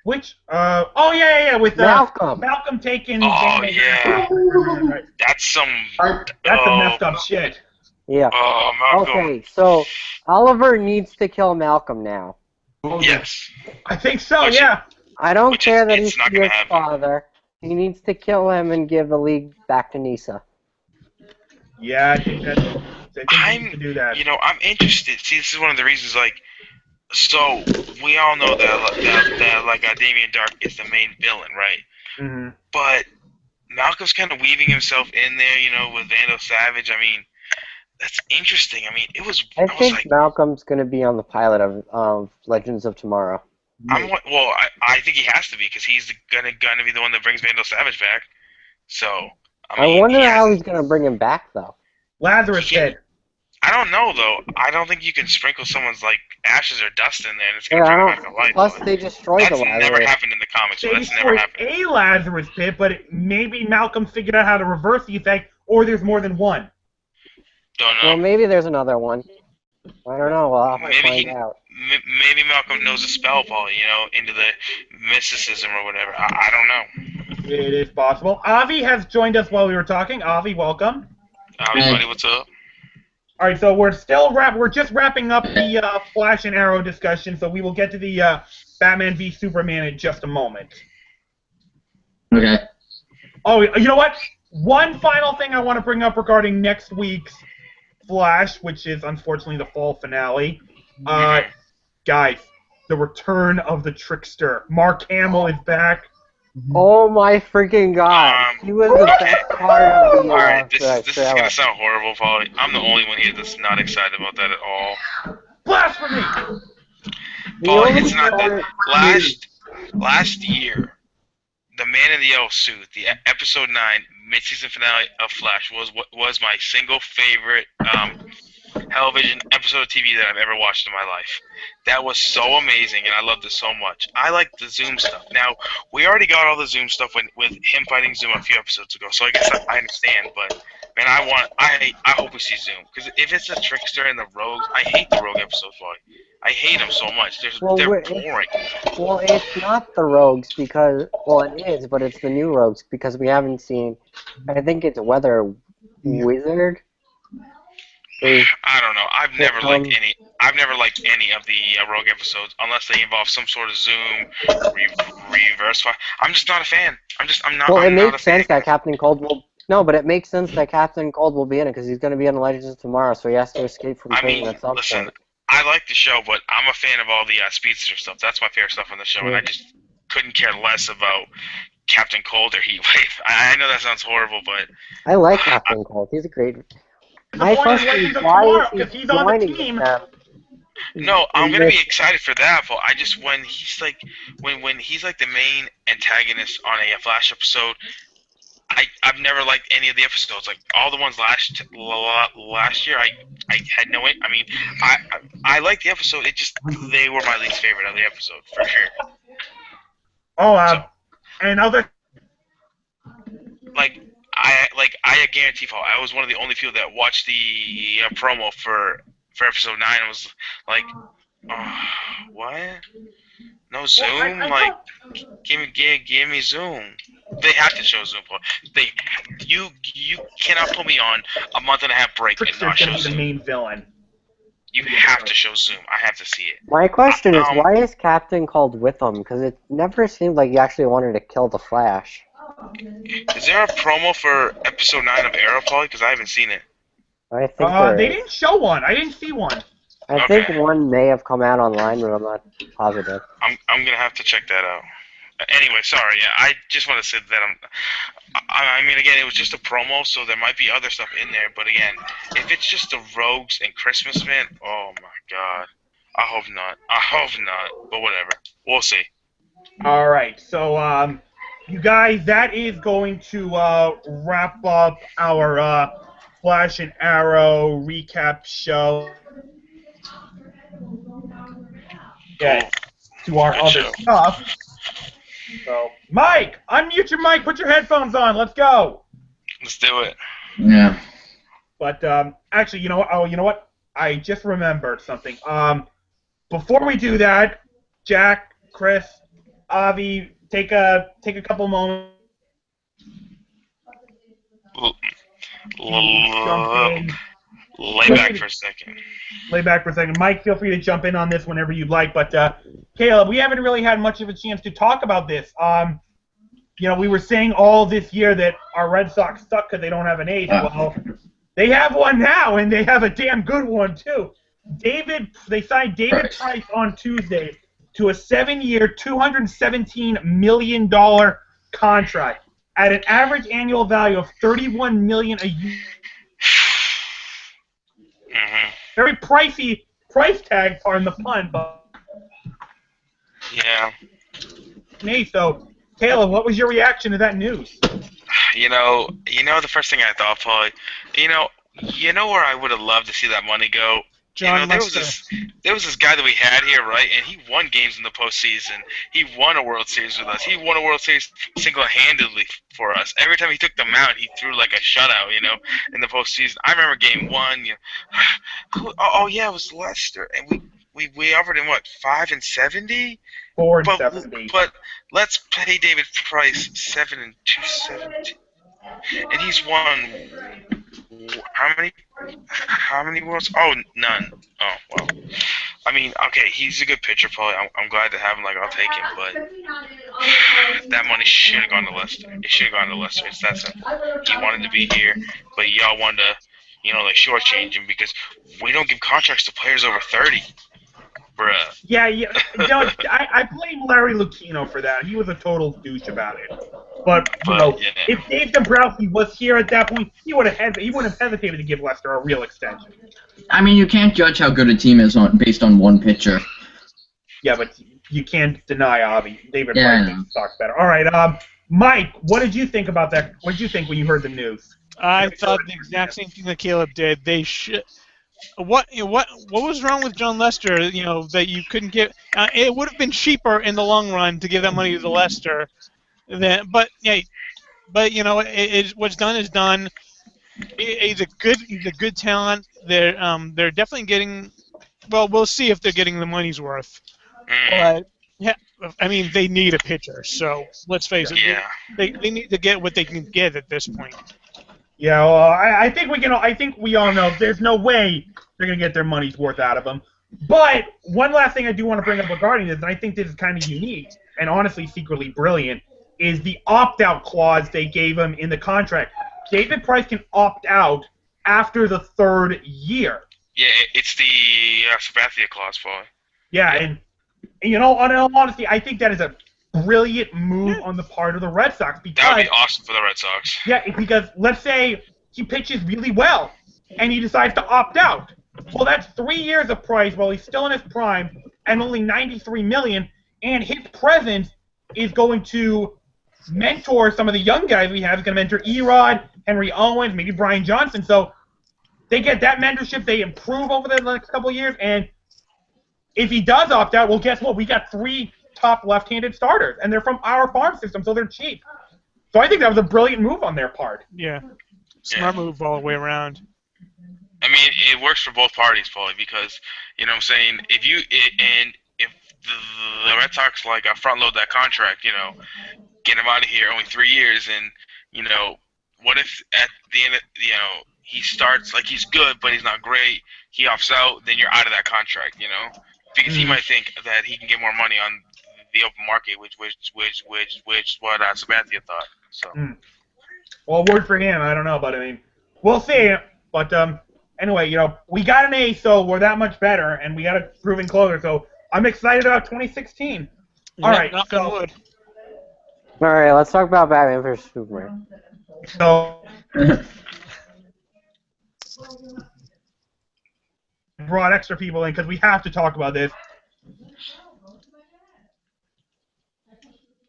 Which? Oh yeah. With
Malcolm.
Malcolm taking.
Oh yeah.
Right.
That's some.
That's some messed up shit.
Yeah.
Oh, Malcolm.
Okay, so Oliver needs to kill Malcolm now.
Yes.
I think so. Yeah.
I don't care that
it's
he's
not
his
gonna happen.
father. He needs to kill him and give the league back to Nisa.
Yeah, I think we need to do that.
I'm interested. See, this is one of the reasons. Like, so we all know that Damien Dark is the main villain, right?
Mm-hmm.
But Malcolm's kind of weaving himself in there, with Vandal Savage. I mean, that's interesting. I mean,
I think Malcolm's going to be on the pilot of Legends of Tomorrow.
I think he has to be because he's gonna be the one that brings Vandal Savage back. So
I wonder how he's going to bring him back, though.
Lazarus Pit.
I don't know though. I don't think you can sprinkle someone's like ashes or dust in there and it's
Yeah,
gonna
I
bring it back
don't.
to life.
Plus,
But
they destroyed the
that's never
Lazarus.
happened in the comics. So
They
that's never
destroyed
happened.
a Lazarus pit, but maybe Malcolm figured out how to reverse the effect, or there's more than one.
Don't
Well,
know.
maybe there's another one. I don't know. We'll have to
Maybe
find out.
maybe Malcolm knows a spell, Paul. Into the mysticism or whatever. I don't know.
It is possible. Avi has joined us while we were talking. Avi, welcome.
Buddy, what's up?
All right, so we're just wrapping up the Flash and Arrow discussion, so we will get to the Batman v Superman in just a moment.
Okay.
Oh, you know what? One final thing I want to bring up regarding next week's Flash, which is unfortunately the fall finale. Guys, the return of the Trickster. Mark Hamill is back.
Oh my freaking god! He was the best part of the
Alright, this is
trailer.
gonna sound horrible, Paul. I'm the only one here that's not excited about that at all.
Blasphemy!
Paul, it's not that. Last year, the Man in the Yellow Suit, the episode 9 mid-season finale of Flash was my single favorite television episode of TV that I've ever watched in my life. That was so amazing, and I loved it so much. I like the Zoom stuff. Now, we already got all the Zoom stuff with him fighting Zoom a few episodes ago, so I guess I understand. But man, I hope we see Zoom, because if it's the Trickster and the Rogues, I hate the Rogue episodes, boy. I hate them so much. They're boring.
Well, it's not the Rogues because, well, it is, but it's the new Rogues because we haven't seen. I think it's Weather Wizard.
I don't know. I've never liked any of the Rogue episodes unless they involve some sort of Zoom reverse fire. I'm just not a fan. I'm not.
Well, it
I'm not
makes
a fan.
sense that Captain Cold will. No, but it makes sense that Captain Cold will be in it because he's going to be in Legends of Tomorrow, so he has to escape from prison at some
listen,
point.
I like the show, but I'm a fan of all the Speedster stuff. That's my favorite stuff on the show, and I just couldn't care less about Captain Cold or Heatwave. I know that sounds horrible, but
I like Captain Cold. He's a great.
My question is why is he joining them?
No, I'm gonna be excited for that. But I just when he's like the main antagonist on a Flash episode, I've never liked any of the episodes. Like all the ones last year, I had no. I mean, I liked the episode. It just they were my least favorite of the episode for sure.
Oh, and other.
I guarantee, Paul, I was one of the only people that watched the promo for episode 9 and was like, oh, what? No Zoom? Give me Zoom. They have to show Zoom, Paul. You cannot put me on a month and a half break and not show Zoom.
The main villain.
You have to show Zoom. I have to see it.
My question is, why is Captain Cold with him? Because it never seemed like he actually wanted to kill the Flash.
Is there a promo for episode 9 of Arrow, Paul? Because I haven't seen it.
I think
they didn't show one. I didn't see one.
I think one may have come out online, but I'm not positive.
I'm gonna have to check that out. Anyway, sorry. Yeah, I just want to say that I mean, again, it was just a promo, so there might be other stuff in there. But again, if it's just the Rogues and Christmas, man, oh my God, I hope not. But whatever, we'll see.
All right, so you guys, that is going to wrap up our Flash and Arrow recap show. Get to our other stuff. So, Mike, unmute your mic, put your headphones on, let's go.
Let's do it.
Yeah.
But actually, you know what? Oh, you know what? I just remembered something. Before we do that, Jack, Chris, Avi, take a couple moments.
Lay back for a second.
Lay back for a second. Mike, feel free to jump in on this whenever you'd like. But Caleb, we haven't really had much of a chance to talk about this. You know, we were saying all this year that our Red Sox suck because they don't have an ace. Well, they have one now, and they have a damn good one too. They signed David Price on Tuesday to a 7-year, $217 million contract at an average annual value of $31 million a year.
Mm-hmm.
Very pricey price tag, pardon the pun, but
yeah.
Hey, so Caleb, what was your reaction to that news?
You know, the first thing I thought, Paul. You know, You know where I would have loved to see that money go?
John
There
Lester.
was this guy that we had here, right? And he won games in the postseason. He won a World Series with us. He won a World Series single-handedly for us. Every time he took the mound, he threw like a shutout, in the postseason. I remember Game 1. Yeah, it was Lester, and we offered him what, 5 and 70?
4 and 70.
But let's pay David Price 7 and 270, and he's won how many? How many worlds? Oh, none. Oh, well. I mean, okay, he's a good pitcher, probably. I'm glad to have him. Like, I'll take him, but that money should have gone to Lester. It should have gone to Lester. It's that simple. He wanted to be here, but y'all wanted to, like, shortchange him because we don't give contracts to players over 30. Bruh.
Yeah. I blame Larry Lucchino for that. He was a total douche about it. But
yeah.
if Dave Dombrowski was here at that point, he wouldn't have hesitated to give Lester a real extension.
I mean, you can't judge how good a team is based on one pitcher.
Yeah, but you can't deny David
Yeah,
Price sucks better. All right, Mike, what did you think about that? What did you think when you heard the news?
I thought the exact same thing that Caleb did. They should. What was wrong with John Lester? That you couldn't give. It would have been cheaper in the long run to give that money to Lester. But what's done is done. He's a good talent. They're definitely getting. Well, we'll see if they're getting the money's worth. But yeah, I mean they need a pitcher. So let's face it.
Yeah.
They need to get what they can get at this point.
Yeah, well, I think we can. I think we all know there's no way they're gonna get their money's worth out of him. But one last thing I do want to bring up regarding this, and I think this is kind of unique and honestly secretly brilliant, is the opt-out clause they gave him in the contract. David Price can opt out after the 3rd year.
Yeah, it's the Sabathia clause, Paulie.
Yeah, and in all honesty, I think that is a brilliant move on the part of the Red Sox because
that would be awesome for the Red Sox.
Yeah, because let's say he pitches really well and he decides to opt out. Well, that's 3 years of Price while he's still in his prime and only $93 million, and his presence is going to mentor some of the young guys we have. He's going to mentor Erod, Henry Owens, maybe Brian Johnson. So they get that mentorship. They improve over the next couple of years, and if he does opt out, well, guess what? We got 3 top left-handed starters, and they're from our farm system, so they're cheap. So I think that was a brilliant move on their part.
Yeah, smart move all the way around.
I mean, it works for both parties, Paulie, because what I'm saying, if the Red Sox like front load that contract, get him out of here, only 3 years, and what if at the end, he starts like he's good, but he's not great, he opts out, then you're out of that contract, because he might think that he can get more money on the open market, which what Sabathia thought. So.
Well, word for him. I don't know, but I mean, we'll see. But anyway, we got an A, so we're that much better, and we got a proven closer. So I'm excited about 2016. All right,
knock on wood.
All right, let's talk about Batman vs Superman.
So brought extra people in because we have to talk about this.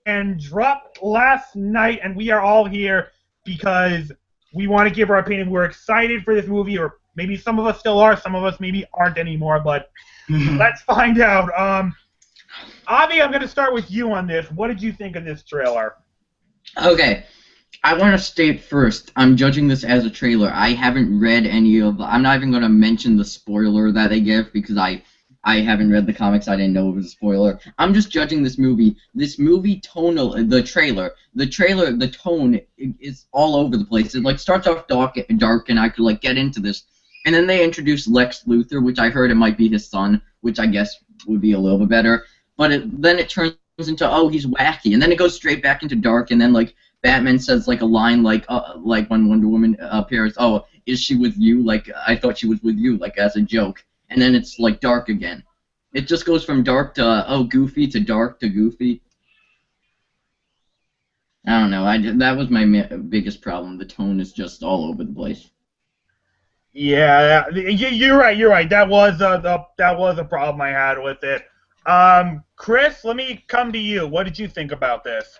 And dropped last night, and we are all here because we want to give our opinion. We're excited for this movie, or maybe some of us still are, some of us maybe aren't anymore, but let's find out. Avi, I'm going to start with you on this. What did you think of this trailer?
Okay. I want to state first, I'm judging this as a trailer. I haven't read any of... I'm not even going to mention the spoiler that they give because I haven't read the comics. I didn't know it was a spoiler. I'm just judging this movie. This movie tonal, the trailer, the tone is all over the place. It like starts off dark, and I could like get into this, and then they introduce Lex Luthor, which I heard it might be his son, which I guess would be a little bit better. But then it turns into he's wacky, and then it goes straight back into dark, and then like Batman says like a line like when Wonder Woman appears, oh, is she with you? Like I thought she was with you, like as a joke. And then it's like dark again. It just goes from dark to goofy to dark to goofy. I don't know. That was my biggest problem. The tone is just all over the place.
Yeah, you're right. You're right. That was a problem I had with it. Chris, let me come to you. What did you think about this?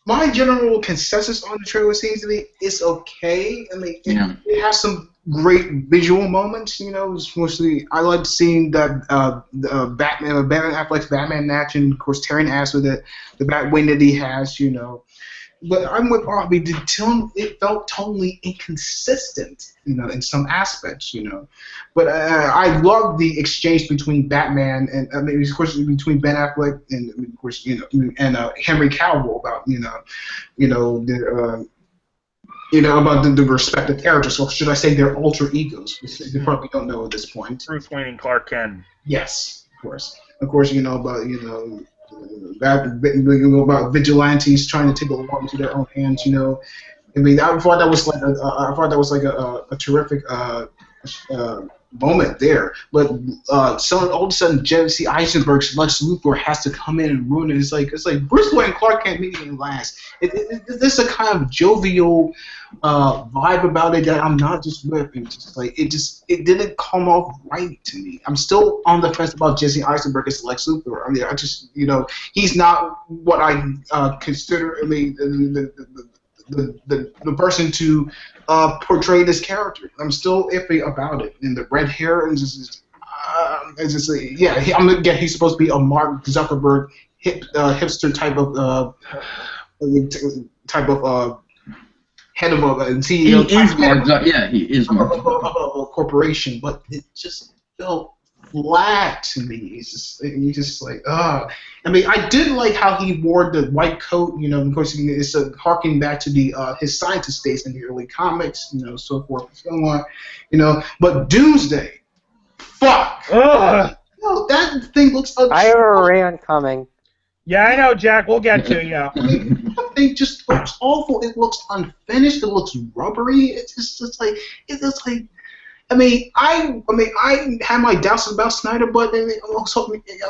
my general consensus on the trailer seems to be it's okay. I mean, it has some great visual moments. You know, mostly I like seeing that Batman Affleck's Batman action. Of course, tearing ass with the Batwing that he has. You know. But I'm with Bobby. It felt totally inconsistent, you know, in some aspects, you know. But I love the exchange between Batman and of course, between Ben Affleck and of course, you know, and Henry Cavill about about the respective characters, or should I say their alter egos, which they probably don't know at this point.
Bruce Wayne and Clark Kent.
Yes, of course, you know about about vigilantes trying to take the law into their own hands. You know, I mean, I thought that was like a terrific moment there. But so all of a sudden, Jesse Eisenberg's Lex Luthor has to come in and ruin it. It's like Bruce Wayne and Clark Kent meeting last. There's a kind of jovial vibe about it that I'm not just with. And just like it didn't come off right to me. I'm still on the fence about Jesse Eisenberg as Lex Luthor. I mean, he's not what I consider. I mean, the person to portray this character. I'm still iffy about it. And the red hair and he's supposed to be a Mark Zuckerberg hipster type of head of a CEO.
He is Mark
of a corporation, but it just felt flat to me. He's just like, I mean, I did like how he wore the white coat. You know, of course, it's harking back to the his scientist days in the early comics. You know, so forth and so on. You know, but Doomsday, fuck. No, that thing looks.
I have a rant coming.
Yeah, I know, Jack. We'll get to you.
I mean, that thing just looks awful. It looks unfinished. It looks rubbery. It's just like. I mean, I had my doubts about Snyder, but I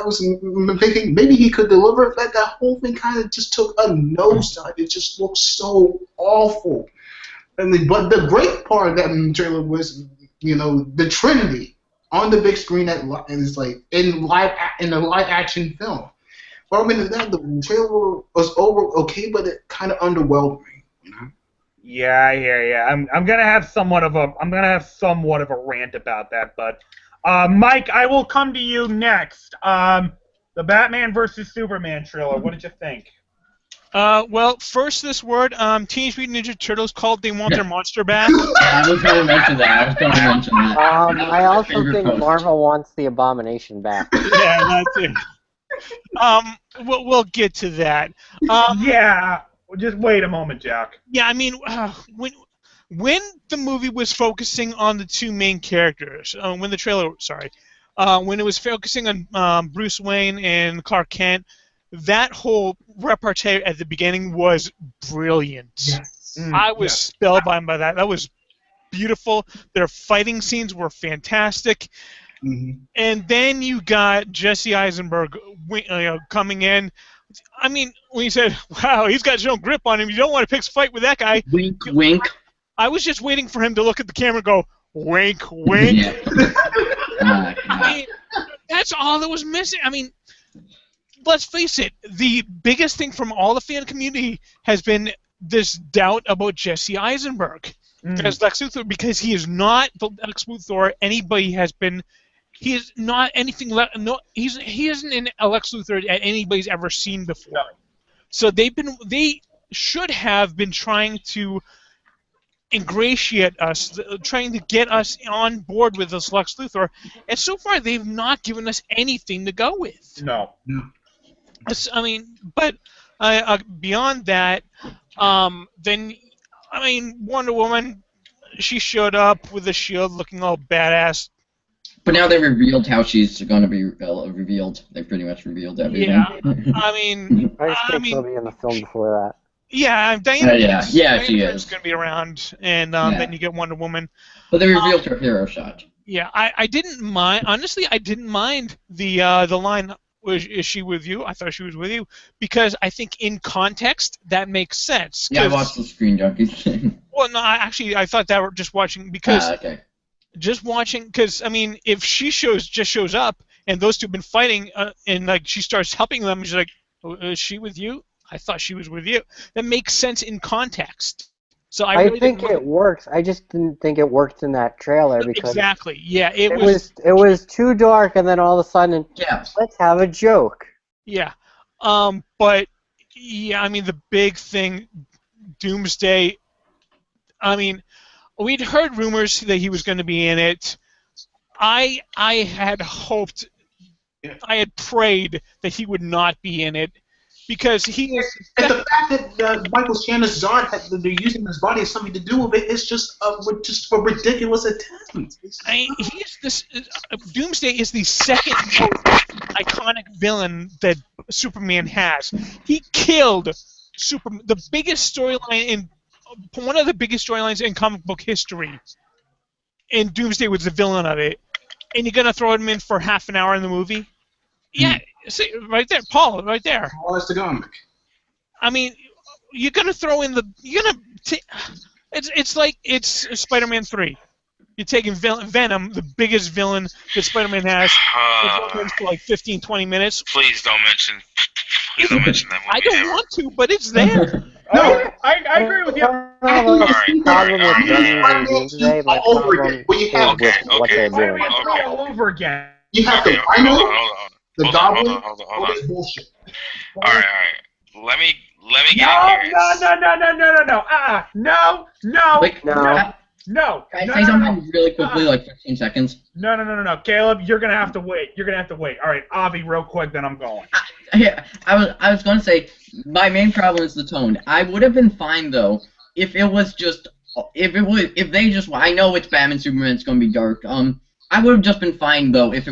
was thinking maybe he could deliver. That whole thing kind of just took a nosedive. It just looked so awful. I mean, but the great part of that trailer was, you know, the Trinity on the big screen and it's like in a live action film. But I mean, the trailer was okay, but it kind of underwhelmed me. You know.
Yeah, I hear you. I'm gonna have somewhat of a rant about that, but Mike, I will come to you next. The Batman vs Superman trailer. What did you think?
Well, first this word, Teenage Mutant Ninja Turtles called they want their monster back.
I was going to mention that.
I also think Marvel wants the Abomination back.
Yeah, that too. We'll get to that.
Yeah. Just wait a moment, Jack.
Yeah, I mean, when the movie was focusing on the two main characters, when it was focusing on Bruce Wayne and Clark Kent, that whole repartee at the beginning was brilliant.
Yes.
I was spellbound by that. That was beautiful. Their fighting scenes were fantastic.
Mm-hmm.
And then you got Jesse Eisenberg coming in. I mean, when you said, wow, he's got his own grip on him, you don't want to pick a fight with that guy.
Wink, wink.
I was just waiting for him to look at the camera and go, wink, wink.
Yeah.
I mean, that's all that was missing. I mean, let's face it, the biggest thing from all the fan community has been this doubt about Jesse Eisenberg as Lex Luthor, because he is not the Lex Luthor anybody has been. He is not anything. He isn't an Lex Luthor that anybody's ever seen before. No. So they should have been trying to ingratiate us, trying to get us on board with this Lex Luthor, and so far they've not given us anything to go with.
No.
I mean, but beyond that, then I mean, Wonder Woman, she showed up with a shield, looking all badass.
But now they revealed how she's going to be revealed. They pretty much revealed everything.
Yeah, I mean,
I just think she'll be in the film before that.
Yeah, Diana
she is
going to be around, and then you get Wonder Woman.
But they revealed her hero shot.
Yeah, I didn't mind. Honestly, I didn't mind the line. Is she with you? I thought she was with you because I think in context that makes sense.
Yeah, I watched the Screen Junkies thing.
Well, no, I thought that were just watching because.
Okay.
Just watching, because I mean, if she just shows up and those two have been fighting, and like she starts helping them, she's like, oh, "Is she with you?" I thought she was with you. That makes sense in context. So I
I
really
think
didn't
it works. I just didn't think it worked in that trailer because
exactly. Yeah,
it was too dark, and then all of a sudden,
Yeah.
let's have a joke.
Yeah. But yeah, I mean the big thing, Doomsday. I mean, we'd heard rumors that he was going to be in it. I had hoped, I had prayed that he would not be in it because he is.
And the fact that Michael Shannon's Zod, they're using his body as something to do with it, is just for ridiculous attempt.
He's this. Doomsday is the second most iconic villain that Superman has. He killed the biggest storyline in one of the biggest storylines in comic book history. And Doomsday was the villain of it. And you're gonna throw him in for half an hour in the movie? Yeah, see, right there, Paul, right there.
Oh, that's the comic.
I mean, you're gonna throw in it's like it's Spider-Man 3. You're taking Venom, the biggest villain that Spider-Man has, for like 15, 20 minutes.
Please don't mention that movie.
I don't want to, but it's there.
No, I agree with you.
My problem with Doomsday, my problem is with what they're doing.
Spider-Man 3 all over again.
You have the Rhino, the Goblin.
Hold on.
All this bullshit.
All right. Let me get in here.
No.
Wait,
No.
Can I say something really quickly, like 15 seconds?
No. Caleb, you're going to have to wait. All right, Avi, real quick, then I'm going.
Yeah, I was going to say, my main problem is the tone. I would have been fine, though, if it was just, I know it's Batman, Superman, it's going to be dark. I would have just been fine, though, if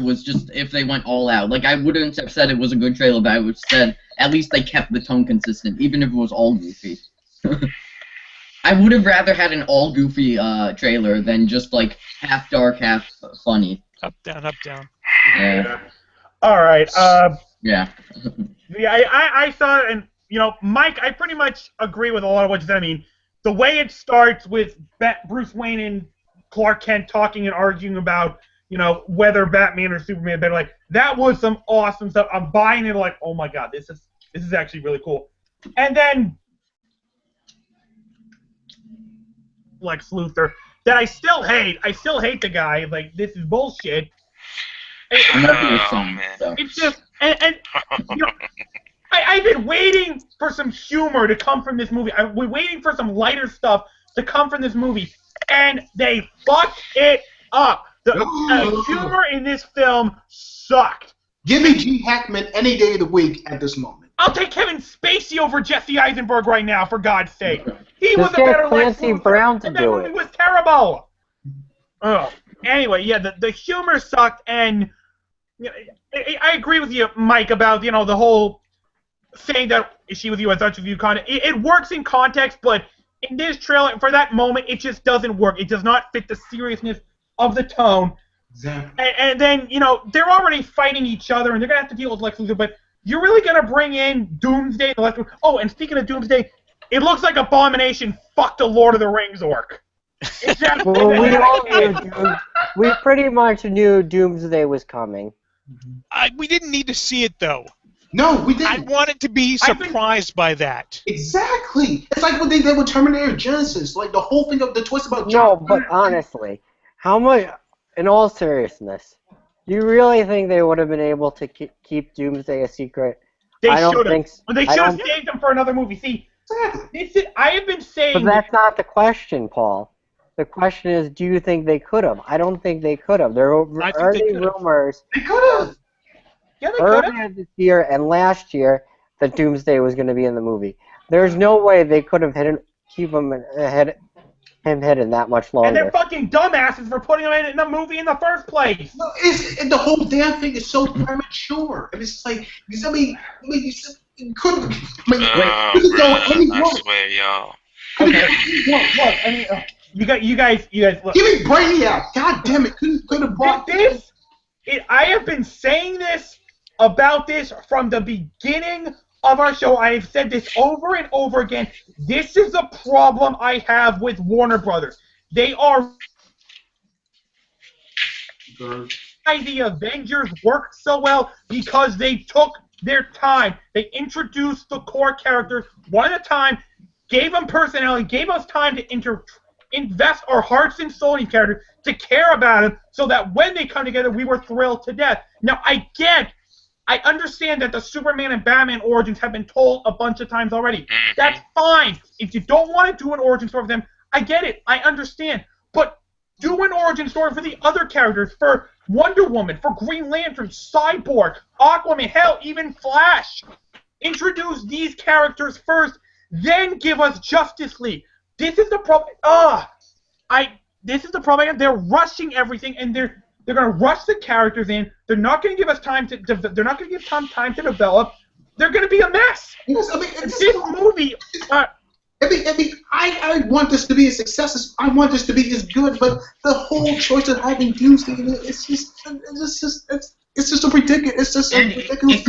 they went all out. Like, I wouldn't have said it was a good trailer, but I would have said, at least they kept the tone consistent, even if it was all goofy. I would have rather had an all goofy trailer than just like half dark, half funny.
Up, down.
Yeah.
All right.
Yeah.
I saw it, and Mike, I pretty much agree with a lot of what you said. I mean, the way it starts with Bruce Wayne and Clark Kent talking and arguing about whether Batman or Superman better, like that was some awesome stuff. I'm buying it. Like, oh my god, this is actually really cool. And then Lex Luthor that I still hate. I still hate the guy. Like, this is bullshit. It's just, and I've been waiting for some humor to come from this movie. I've been waiting for some lighter stuff to come from this movie, and they fucked it up. The humor in this film sucked.
Give me Gene Hackman any day of the week at this moment.
I'll take Kevin Spacey over Jesse Eisenberg right now, for God's sake. He was
Just
a
get
better Lex
Clancy
Luthor,
Brown to
and that
do
movie
it.
was terrible. Oh, anyway, yeah, the humor sucked, and I agree with you, Mike, about the whole saying that is she with you, I thought she was with you content. It works in context, but in this trailer, for that moment, it just doesn't work. It does not fit the seriousness of the tone.
Exactly.
And then they're already fighting each other, and they're gonna have to deal with Lex Luthor, but. You're really going to bring in Doomsday? Oh, and speaking of Doomsday, it looks like Abomination fucked a Lord of the Rings orc.
Well, we pretty much knew Doomsday was coming.
We didn't need to see it, though.
No, we didn't.
I wanted to be surprised by that.
Exactly. It's like what they did with Terminator Genesis. Like, the whole thing of the twist about
No, but honestly, how much, in all seriousness, do you really think they would have been able to keep Doomsday a secret?
I don't think
so.
They should have saved him for another movie. See, I have been saying...
But that's not the question, Paul. The question is, do you think they could have? I don't think they could have. There were already rumors.
They could have.
Yeah, they could have.
Earlier this year and last year that Doomsday was going to be in the movie. There's no way they could have keep him hidden that much longer.
And they're fucking dumbasses for putting him in the movie in the first place.
No, the whole damn thing is so premature. I mean, it's like, you couldn't.
I swear, y'all.
Okay. Look, I mean, you guys, look.
Give me Brainiac. God damn it, could have bought
this. I have been saying this about this from the beginning of our show. I have said this over and over again. This is a problem I have with Warner Brothers. They are why the Avengers worked so well because they took their time. They introduced the core characters one at a time, gave them personality, gave us time to invest our hearts and soul in these characters, to care about them, so that when they come together, we were thrilled to death. Now, I understand that the Superman and Batman origins have been told a bunch of times already. That's fine. If you don't want to do an origin story for them, I get it. I understand. But do an origin story for the other characters, for Wonder Woman, for Green Lantern, Cyborg, Aquaman, hell, even Flash. Introduce these characters first, then give us Justice League. This is the problem. This is the problem. They're rushing everything, and they're going to rush the characters in. They're not going to give us time to. They're not going to give time to develop. They're going to be a mess.
Yes, I mean,
this movie.
I want this to be a success. I want this to be as good, but the whole choice of having Doomsday in it, it's just a ridiculous. It's just a ridiculous.
It could be a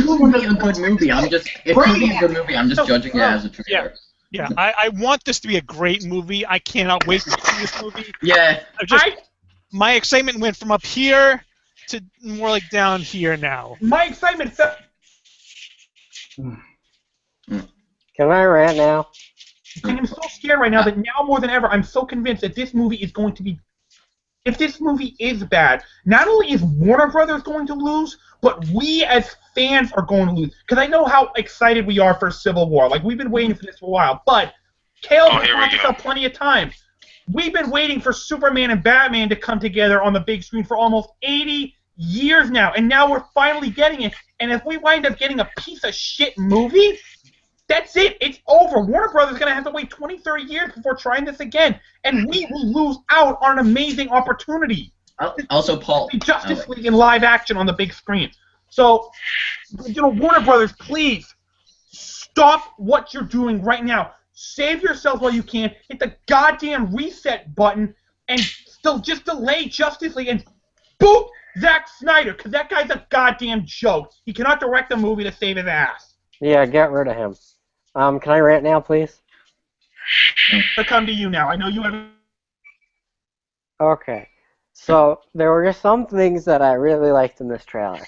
good movie. I'm just judging it as a trailer.
Yeah, I want this to be a great movie. I cannot wait to see this movie.
Yeah.
My excitement went from up here to more like down here now.
My excitement felt.
Can I rant now?
And I'm so scared right now that now more than ever, I'm so convinced that this movie is going to be. If this movie is bad, not only is Warner Brothers going to lose, but we as fans are going to lose. Because I know how excited we are for Civil War. Like, we've been waiting for this for a while. But Caleb has brought this up plenty of times. We've been waiting for Superman and Batman to come together on the big screen for almost 80 years now. And now we're finally getting it. And if we wind up getting a piece of shit movie, that's it. It's over. Warner Brothers is going to have to wait 20, 30 years before trying this again. And we will lose out on an amazing opportunity.
Also, Paul.
Justice League in live action on the big screen. So, Warner Brothers, please stop what you're doing right now. Save yourselves while you can. Hit the goddamn reset button and still just delay Justice League and boot Zack Snyder, because that guy's a goddamn joke. He cannot direct a movie to save his ass.
Yeah, get rid of him. Can I rant now, please?
To come to you now. I know you have.
Okay. So, there were some things that I really liked in this trailer.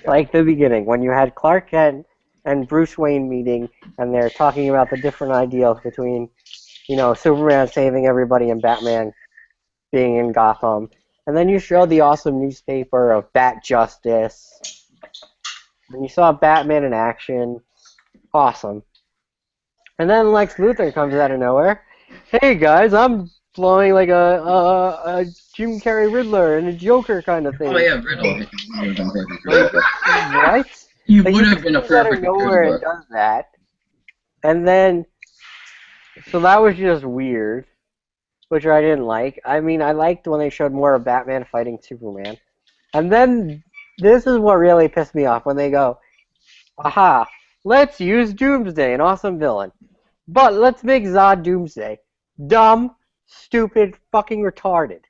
Like the beginning, when you had Clark Kent and Bruce Wayne meeting, and they're talking about the different ideals between, Superman saving everybody and Batman being in Gotham. And then you showed the awesome newspaper of Bat Justice. And you saw Batman in action. Awesome. And then Lex Luthor comes out of nowhere. Hey guys, I'm flowing like a Jim Carrey Riddler and a Joker kind of thing.
Oh yeah, Riddler.
What?
He would have been a perfect
nowhere and does that. And then, so that was just weird, which I didn't like. I mean, I liked when they showed more of Batman fighting Superman. And then, this is what really pissed me off, when they go, aha, let's use Doomsday, an awesome villain. But let's make Zod Doomsday. Dumb, stupid, fucking retarded.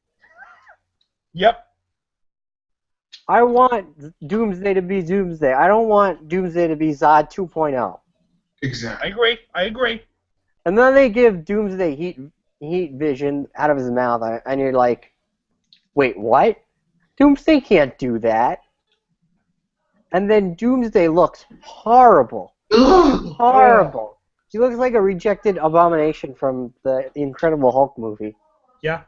Yep.
I want Doomsday to be Doomsday. I don't want Doomsday to be Zod 2.0.
Exactly.
I agree.
And then they give Doomsday heat vision out of his mouth, and you're like, wait, what? Doomsday can't do that. And then Doomsday looks horrible. Horrible. He looks like a rejected abomination from the Incredible Hulk movie.
Yeah.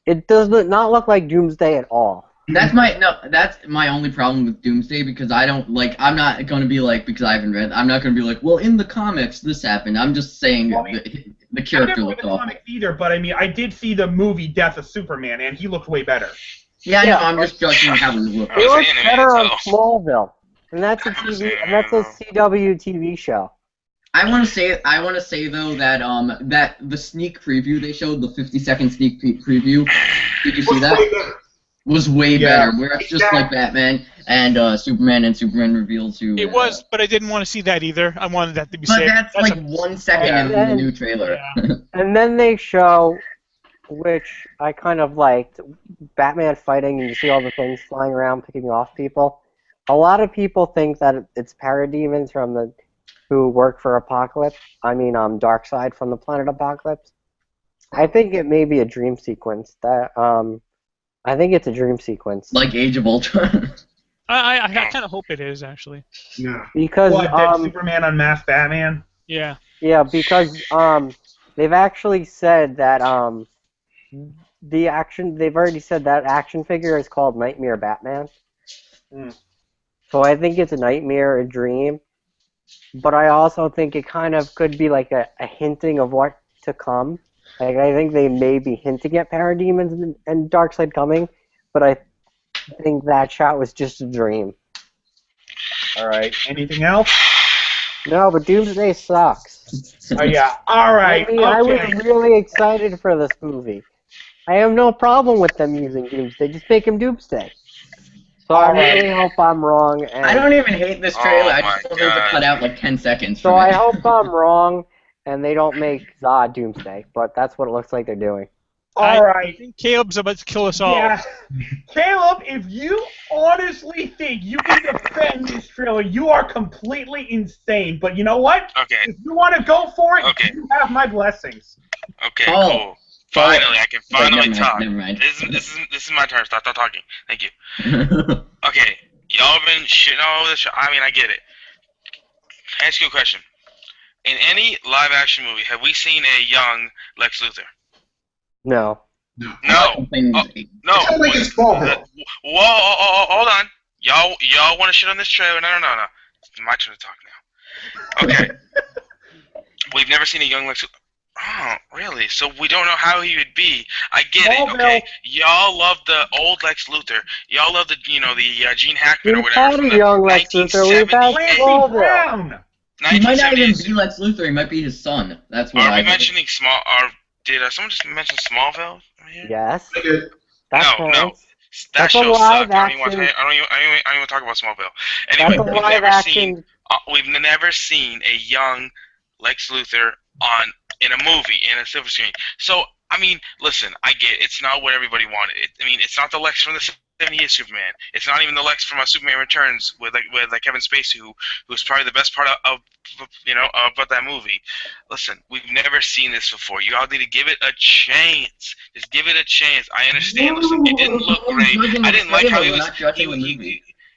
It does not look like Doomsday at all.
That's my only problem with Doomsday, because I'm not gonna be like, because I haven't read, I'm not gonna be like, well, in the comics this happened. I'm just saying the character looked awful. I never read the comics
either, but I mean, I did see the movie Death of Superman, and he looked way better.
Yeah, no, I'm just judging how he looked.
He looks better on Smallville, and that's a CW TV show.
I want to say though that that the sneak preview they showed, the 50-second sneak preview, did you see that? Was way better. Where it's just like Batman and Superman reveals who.
It was, but I didn't want to see that either. I wanted that to be.
But that's like 1 second in the new trailer.
Yeah.
And then they show, which I kind of liked, Batman fighting, and you see all the things flying around, picking off people. A lot of people think that it's parademons from who work for Apocalypse. I mean, Darkseid from the planet Apocalypse. I think it may be a dream sequence. I think it's a dream sequence.
Like Age of Ultron.
I kind of hope it is actually.
Yeah.
Because
What? That Superman unmasked Batman?
Yeah.
yeah, because they've actually said that they've already said that action figure is called Nightmare Batman.
Mm.
So I think it's a nightmare, a dream. But I also think it kind of could be like a hinting of what to come. Like I think they may be hinting at parademons and Darkseid coming, but I think that shot was just a dream.
All right. Anything else?
No, but Doomsday sucks.
Oh yeah. All right.
I mean, I was
Okay.
really excited for this movie. I have no problem with them using Doomsday. Just make him Doomsday. So I really hope I'm wrong. And
I don't even hate this trailer.
Oh
I
my
just want them to
God.
cut out like 10 seconds
so
from
I
it.
hope I'm wrong, and they don't make Zod Doomsday. But that's what it looks like they're doing.
All
I
right.
think Caleb's about to kill us all.
Yeah. Caleb, if you honestly think you can defend this trailer, you are completely insane. But you know what?
Okay.
If you want to go for it,
Okay.
you have my blessings.
Okay.
Oh.
Cool. Finally, I can finally talk.
Never mind.
This is my turn. Stop talking. Thank you. Okay. Y'all have been shitting all over the show. I mean, I get it. Ask you a question. In any live-action movie, have we seen a young Lex Luthor?
No.
No.
Oh,
No.
It's kind of like it's Smallville.
Whoa, hold on. Y'all want to shit on this trailer? No. It's my turn to talk now. Okay. We've never seen a young Lex Luthor. Oh, really? So we don't know how he would be. I get it, okay? Y'all love the old Lex Luthor. Y'all love the Gene Hackman or
We've
whatever
had
from
a
the
young Lex Luthor. We've had
1978.
Smallville.
Brown.
He might not even
1978.
be Lex Luthor. He might be his son. That's what
Are
I
we
think.
mentioning did someone just mention Smallville? Here?
Yes.
Nigga,
That's
No.
Hanks.
That
That's a
show
live
sucked. I don't even
action-
want to talk about Smallville.
That's
Anyway,
a live action.
we've never seen a young Lex Luthor in a movie, in a silver screen. So, I mean, listen, I get it. It's not what everybody wanted. It's not the Lex from the 70s Superman. It's not even the Lex from Superman Returns with Kevin Spacey, who's probably the best part of about that movie. Listen, we've never seen this before. You all need to give it a chance. Just give it a chance. I understand. Listen, it didn't look great. I didn't like how he was.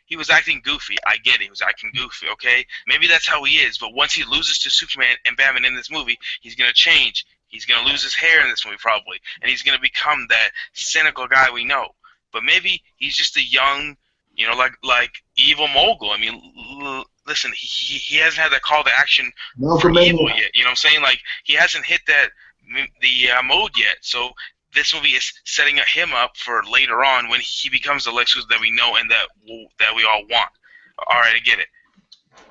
He was acting goofy. I get it. He was acting goofy, okay? Maybe that's how he is, but once he loses to Superman and Batman in this movie, he's going to change. He's going to lose his hair in this movie, probably, and he's going to become that cynical guy we know. But maybe he's just a young, like evil mogul. I mean, listen, he hasn't had that call to action for evil yet. You know what I'm saying? Like, he hasn't hit the mode yet, so this movie is setting him up for later on when he becomes the Lex Luthor that we know and that we all want. All right, I get it.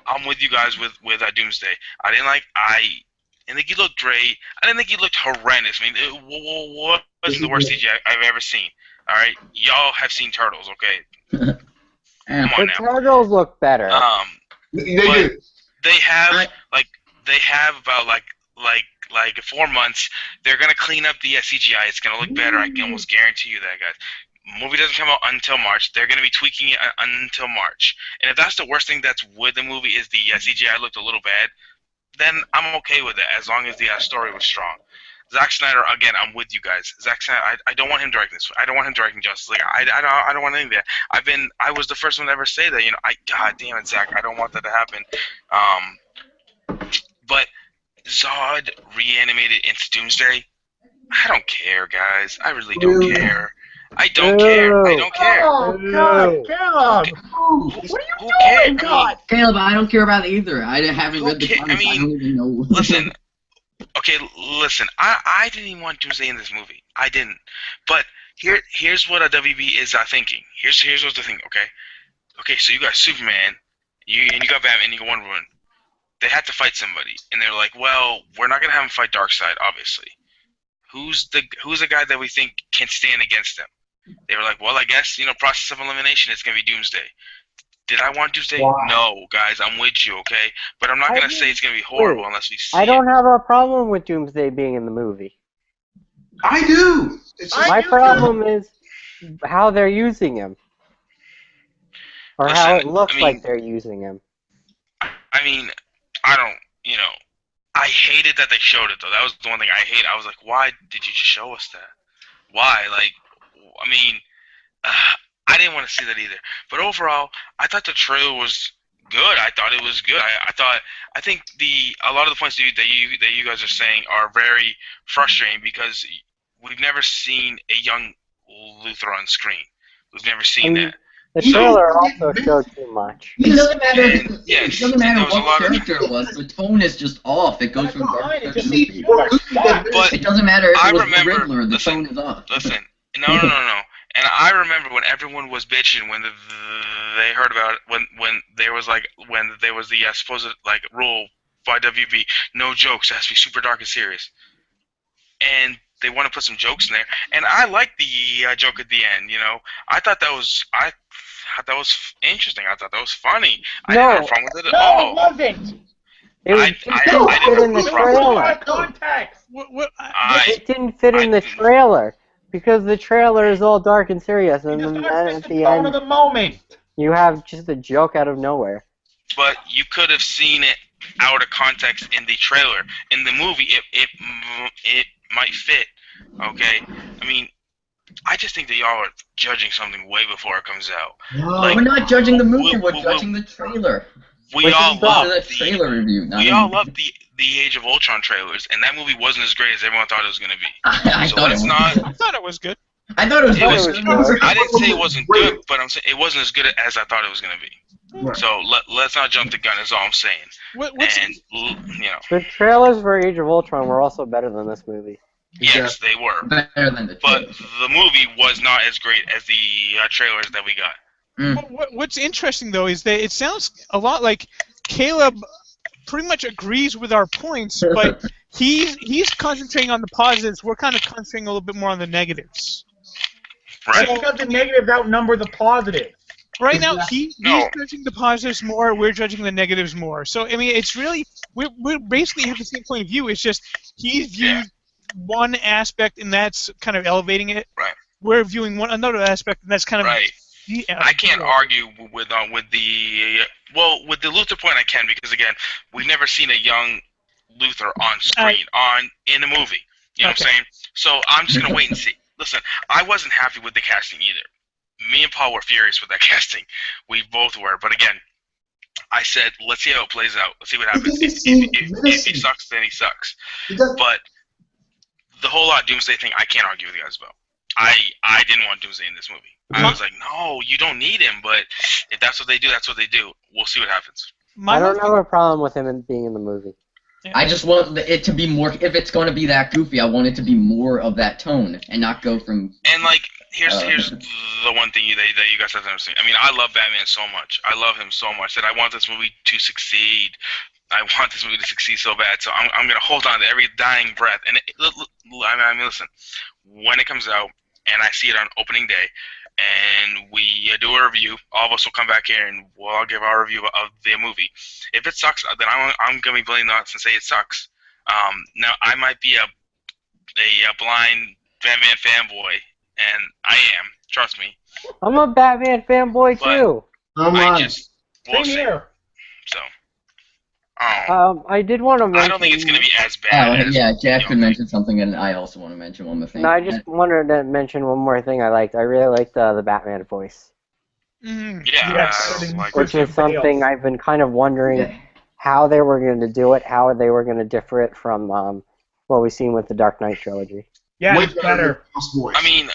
I'm with you guys with Doomsday. I didn't think he looked great. I didn't think he looked horrendous. I mean, what was the worst CGI I've ever seen? All right, y'all have seen Turtles, okay? Come on
The
now.
Turtles look better.
they do.
They have about like 4 months. They're gonna clean up the CGI. It's gonna look better. I can almost guarantee you that, guys. Movie doesn't come out until March. They're gonna be tweaking it until March. And if that's the worst thing that's with the movie is the CGI looked a little bad, then I'm okay with it as long as the story was strong. Zack Snyder, again, I'm with you guys. Zack Snyder, I don't want him directing this. I don't want him directing Justice League. I don't want any of that. I was the first one to ever say that. God damn it, Zack, I don't want that to happen. But Zod reanimated into Doomsday. I don't care, guys. I really don't care. I don't care. I don't care.
Oh, God, Caleb! What are you doing, God?
Caleb, I don't care about either. I haven't read the
Okay,
comics.
I mean,
I don't even know.
Listen. I didn't even want Doomsday in this movie. I didn't. But here's what a WB is thinking. Here's what they're thinking. Okay. So you got Superman, you got Batman, and you got Wonder Woman. They had to fight somebody, and they're like, well, we're not gonna have him fight Darkseid, obviously. Who's the guy that we think can stand against them? They were like, well, I guess process of elimination is gonna be Doomsday. Did I want Doomsday?
Wow.
No, guys, I'm with you, okay? But I'm not gonna say it's gonna be horrible unless we see
I don't
it.
have a problem with Doomsday being in the movie.
I do.
My problem is how they're using him. Or how it
Listen,
looks like they're using him.
I mean, I don't, I hated that they showed it, though. That was the one thing I hate. I was like, why did you just show us that? Why? Like, I mean, I didn't want to see that either. But overall, I thought the trailer was good. I thought it was good. I think a lot of the points that you guys are saying are very frustrating because we've never seen a young Luther on screen. We've never seen that.
The trailer also showed too much.
It doesn't matter.
Yes,
it doesn't matter
there was a
what
lot of-
character it was. The tone is just off. It goes from dark to goofy.
But
It doesn't matter if
I
it was
remember-
the Riddler. The
listen,
tone is off.
Listen, no. And I remember when everyone was bitching when they heard about it, when there was the supposed like rule by WB, no jokes, it has to be super dark and serious. And they want to put some jokes in there, and I liked the joke at the end. You know, I thought that was interesting. I thought that was funny. I didn't have a problem with it at all.
No, it wasn't.
It didn't fit in the trailer.
Context.
It didn't fit in the trailer because the trailer is all dark and serious, and then at the
Tone of
end
the moment.
you have just a joke out of nowhere.
But you could have seen it out of context in the trailer. In the movie, it might fit. Okay, I mean, I just think that y'all are judging something way before it comes out.
We're not judging the movie. We're judging the trailer.
We all love
the trailer review.
We all love the Age of Ultron trailers, and that movie wasn't as great as everyone thought it was going to be.
I
So
thought
let's
it was.
not.
I thought it was good.
I thought it was.
It was
good.
I didn't say it wasn't good, but I'm saying it wasn't as good as I thought it was going to be.
Right.
So let's not jump the gun. Is all I'm saying.
What's
And you know,
The trailers for Age of Ultron were also better than this movie.
yes, they were,
Better than the
but
trailer.
the movie was not as great as the trailers that we got.
What's interesting though is that it sounds a lot like Caleb pretty much agrees with our points, but he's concentrating on the positives. We're kind of concentrating a little bit more on the negatives.
Right.
That's because the negatives outnumber the positives.
Right now, he's
No.
judging the positives more. We're judging the negatives more. So I mean, it's really we basically have the same point of view. It's just he's viewed one aspect, and that's kind of elevating it.
Right.
We're viewing another aspect, and that's kind of
Right. I can't argue with the Luther point. I can because again, we've never seen a young Luther on screen in a movie. You know what I'm saying? So I'm just gonna wait and see. Listen, I wasn't happy with the casting either. Me and Paul were furious with that casting. We both were. But again, I said, let's see how it plays out. Let's see what happens. If he sucks, then he sucks. But the whole Doomsday thing, I can't argue with you guys about. I didn't want Doomsday in this movie. I was like, no, you don't need him. But if that's what they do, that's what they do. We'll see what happens.
I don't have a problem with him being in the movie.
I just want it to be more. If it's going to be that goofy, I want it to be more of that tone and not go from.
And like, here's the one thing that you guys have to understand. I mean, I love Batman so much. I love him so much that I want this movie to succeed. I want this movie to succeed so bad. So I'm gonna hold on to every dying breath. And I mean, listen, when it comes out and I see it on opening day, and we do a review, all of us will come back here and we'll give our review of the movie. If it sucks, then I'm gonna be blaming the audience and say it sucks. Now I might be a blind Batman fanboy, and I am. Trust me.
I'm a Batman fanboy too.
We'll
Same
see.
here.
So.
I did want to mention.
I don't think it's gonna be as bad.
Yeah, Jack could mention something, and I also want to mention one more thing.
No, I just wanted to mention one more thing I liked. I really liked the Batman voice.
Yeah,
Yes.
Which is something I've been kind of wondering how they were going to do it, how they were going to differ it from what we've seen with the Dark Knight trilogy.
Yeah, it's better.
I mean,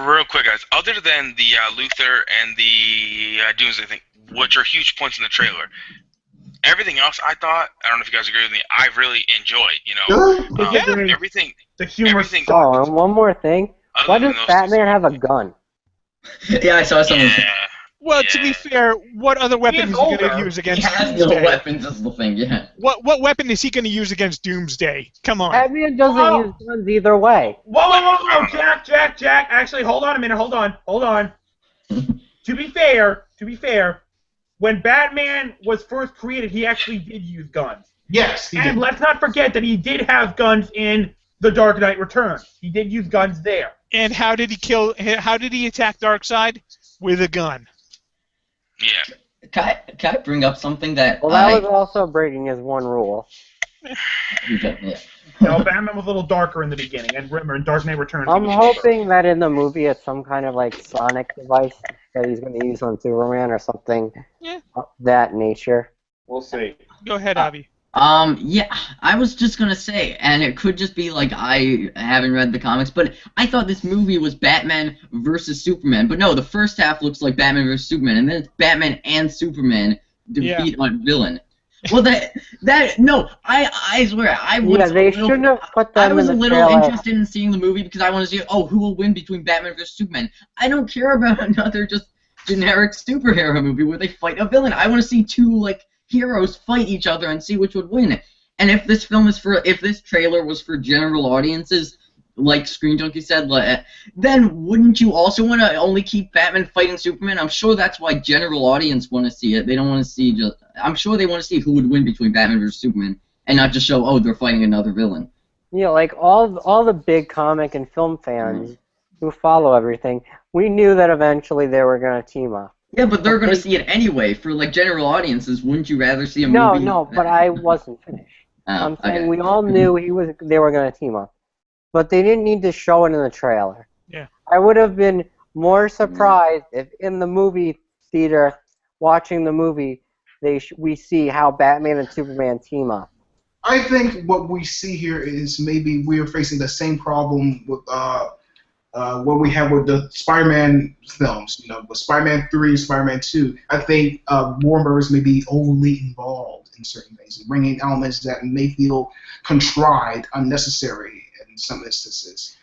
real quick, guys. Other than the Luther and the Doomsday thing, which are huge points in the trailer, everything else I thought, I don't know if you guys agree with me, I really enjoyed. You know, everything.
The humor.
Oh, and one more thing. Why does Batman have a gun?
Yeah, I saw something.
Yeah.
Well, to be fair, what other weapon is he going to use
He
against
has no
Doomsday?
weapons, is the thing, yeah.
What weapon is he going to use against Doomsday? Come on.
Batman doesn't use guns either way.
Whoa, Jack. Actually, hold on a minute. Hold on. To be fair, when Batman was first created, he actually did use guns.
Yes, he
And
did.
let's not forget that he did have guns in The Dark Knight Returns. He did use guns there.
And how did he attack Darkseid? With a gun.
Yeah.
Can I bring up something that
Well, that was also breaking his one rule.
No, Batman was a little darker in the beginning, and remember, in Dark Knight Returns.
I'm hoping that in the movie it's some kind of like sonic device that he's going to use on Superman or something of that nature.
We'll see.
Go ahead, Abby.
Yeah, I was just gonna say, and it could just be like I haven't read the comics, but I thought this movie was Batman versus Superman. But no, the first half looks like Batman versus Superman, and then it's Batman and Superman defeat a villain. Well, no, I swear, I was
they shouldn't have put them
I was
in the
a little
trailer.
interested in seeing the movie because I want to see, who will win between Batman versus Superman. I don't care about another just generic superhero movie where they fight a villain. I want to see two, like, heroes fight each other and see which would win. And if this trailer was for general audiences, like Screen Junkie said, then wouldn't you also want to only keep Batman fighting Superman? I'm sure that's why general audience want to see it. They don't want to see I'm sure they want to see who would win between Batman versus Superman, and not just show, they're fighting another villain.
Yeah, like all the big comic and film fans who follow everything, we knew that eventually they were going to team up.
Yeah, but they're going to see it anyway. For, like, general audiences, wouldn't you rather see a movie?
No, but I wasn't finished. I'm saying we all knew they were going to team up. But they didn't need to show it in the trailer.
Yeah.
I would have been more surprised if in the movie theater, watching the movie, we see how Batman and Superman team up.
I think what we see here is maybe we are facing the same problem with what we have with the Spider-Man films. With Spider-Man 3, Spider-Man 2, I think Warner may be overly involved in certain things, bringing elements that may feel contrived, unnecessary in some instances.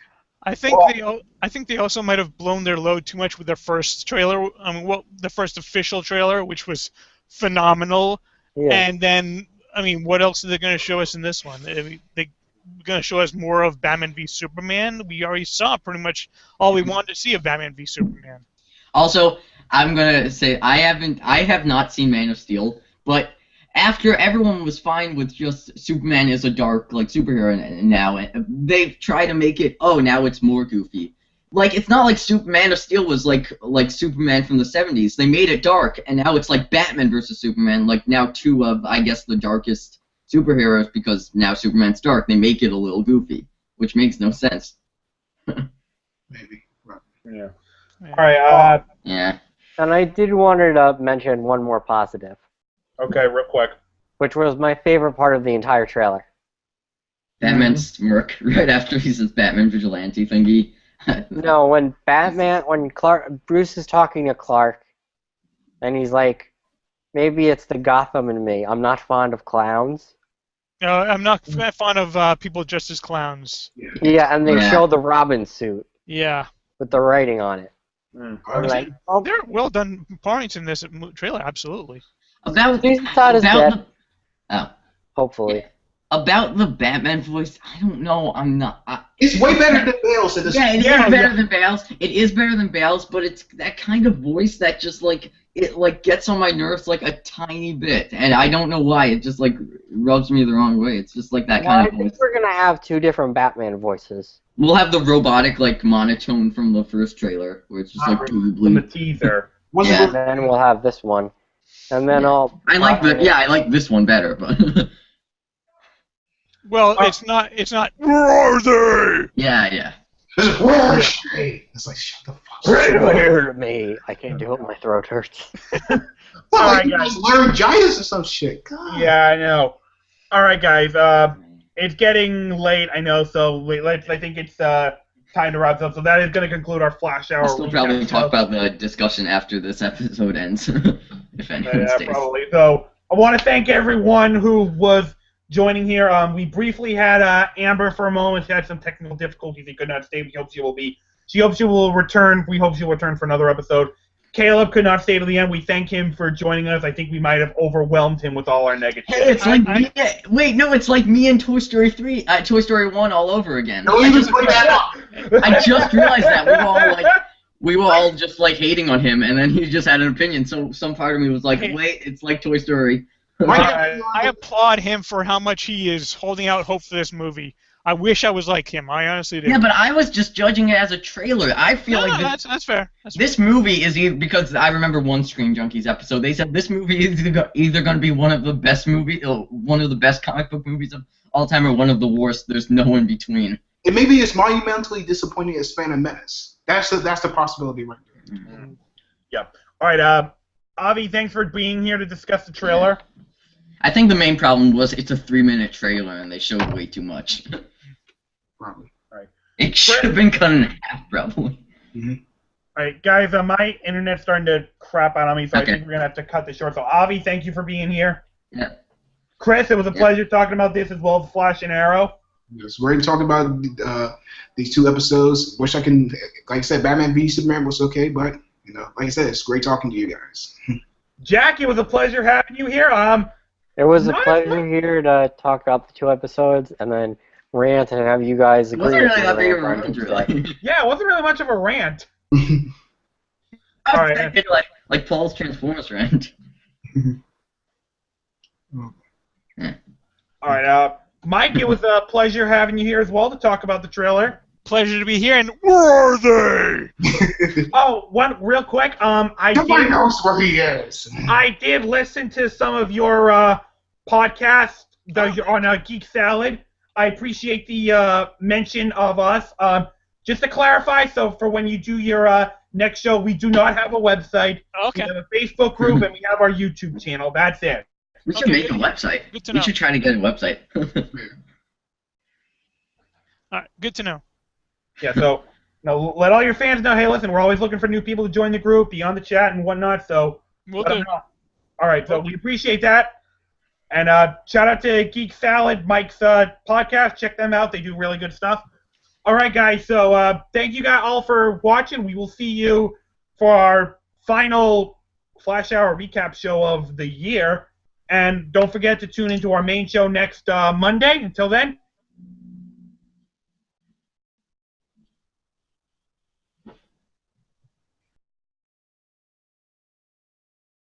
I think they also might have blown their load too much with their first trailer. The first official trailer, which was phenomenal. Yeah. And then, what else are they going to show us in this one? They're going to show us more of Batman v Superman. We already saw pretty much all we wanted to see of Batman v Superman. Also, I'm going to say I have not seen Man of Steel, but after everyone was fine with just Superman as a dark superhero now, they've tried to make it, now it's more goofy. It's not like Man of Steel was like Superman from the 70s. They made it dark, and now it's like Batman versus Superman, now two of, I guess, the darkest superheroes, because now Superman's dark. They make it a little goofy, which makes no sense.
Maybe. Right.
Yeah. All right.
Yeah.
And I did want to mention one more positive.
Okay, real quick. Which
was my favorite part of the entire trailer.
Batman's smirk right after he says Batman vigilante thingy.
No, when Bruce is talking to Clark, and he's like, maybe it's the Gotham in me. I'm not fond of clowns.
I'm not fond of people dressed as clowns.
Yeah, and they show the Robin suit.
Yeah.
With the writing on it.
They're well done points in this trailer, absolutely.
Hopefully.
Yeah. About the Batman voice, I don't know. I'm not.
It's way better than Bale's.
It is better than Bale's. It is better than Bale's, but it's that kind of voice that just it gets on my nerves a tiny bit, and I don't know why. It just rubs me the wrong way. It's just that kind of voice.
I think we're gonna have two different Batman voices.
We'll have the robotic monotone from the first trailer, where it's just
from the teaser.
Yeah. And then we'll have this one, and then
I like this one better, but.
Well, it's not. Where are they?
Yeah.
It's like, shut the fuck up.
Where me? I can't do it. My throat hurts.
Alright, guys. Laryngitis or some shit. God.
Yeah, I know. All right, guys. It's getting late. I know. So I think it's time to wrap up. So that is going to conclude our Flash Hour.
We'll still probably talk about the discussion after this episode ends, if anyone stays.
Probably. So I want to thank everyone who was joining here. We briefly had Amber for a moment. She had some technical difficulties. She could not stay. She hopes she will return. We hope she'll return for another episode. Caleb could not stay to the end. We thank him for joining us. I think we might have overwhelmed him with all our negativity.
Hey, it's it's like me and Toy Story 1 all over again.
No,
I just realized that we were all just hating on him, and then he just had an opinion. So some part of me was like, wait, it's like Toy Story.
I applaud him for how much he is holding out hope for this movie. I wish I was like him. I honestly do.
Yeah, but I was just judging it as a trailer. I feel
No,
like
no, that's fair. That's fair.
this movie is because I remember one Screen Junkies episode. They said this movie is either going to be one of the best one of the best comic book movies of all time, or one of the worst. There's no in between.
It may be as monumentally disappointing as Phantom Menace. That's the possibility right there.
Mm-hmm.
Yep. All right, Avi, thanks for being here to discuss the trailer.
I think the main problem was it's a 3-minute trailer and they showed way too much.
Probably.
It should have been cut in half, probably.
Mm-hmm.
All right, guys, my internet's starting to crap out on me, so
Okay.
I think we're going to have to cut this short. So, Avi, thank you for being here.
Yeah.
Chris, it was a pleasure talking about this as well as Flash and Arrow.
Yes, we're talking about these 2 episodes. Wish I can, like I said, Batman v Superman was okay, but like I said, it's great talking to you guys.
Jack, it was a pleasure having you here.
It was a
Not as
pleasure here to talk about the 2 episodes and then rant and have you guys
It
agree.
wasn't
with
really
me
that big of a
on
rant,
things
really.
Yeah, it wasn't really much of a rant.
I
All
was
right.
thinking like Paul's Transformers rant.
All right, Mike, it was a pleasure having you here as well to talk about the trailer.
Pleasure to be here. And where are they?
Oh, one real quick.
Nobody knows where he is.
I did listen to some of your podcasts on Geek Salad. I appreciate the mention of us. Just to clarify, so for when you do your next show, we do not have a website.
Okay.
We have a Facebook group and we have our YouTube channel. That's it.
We should
Okay,
make a
good.
website.
Good to
We
know.
should try to get a website.
All right. Good to know.
Yeah, so let all your fans know, hey, listen, we're always looking for new people to join the group, be on the chat and whatnot, so
We'll
let
do.
them know. All right, so we appreciate that. And shout out to Geek Salad, Mike's podcast. Check them out. They do really good stuff. All right, guys, so thank you guys all for watching. We will see you for our final Flash Hour recap show of the year. And don't forget to tune into our main show next Monday. Until then,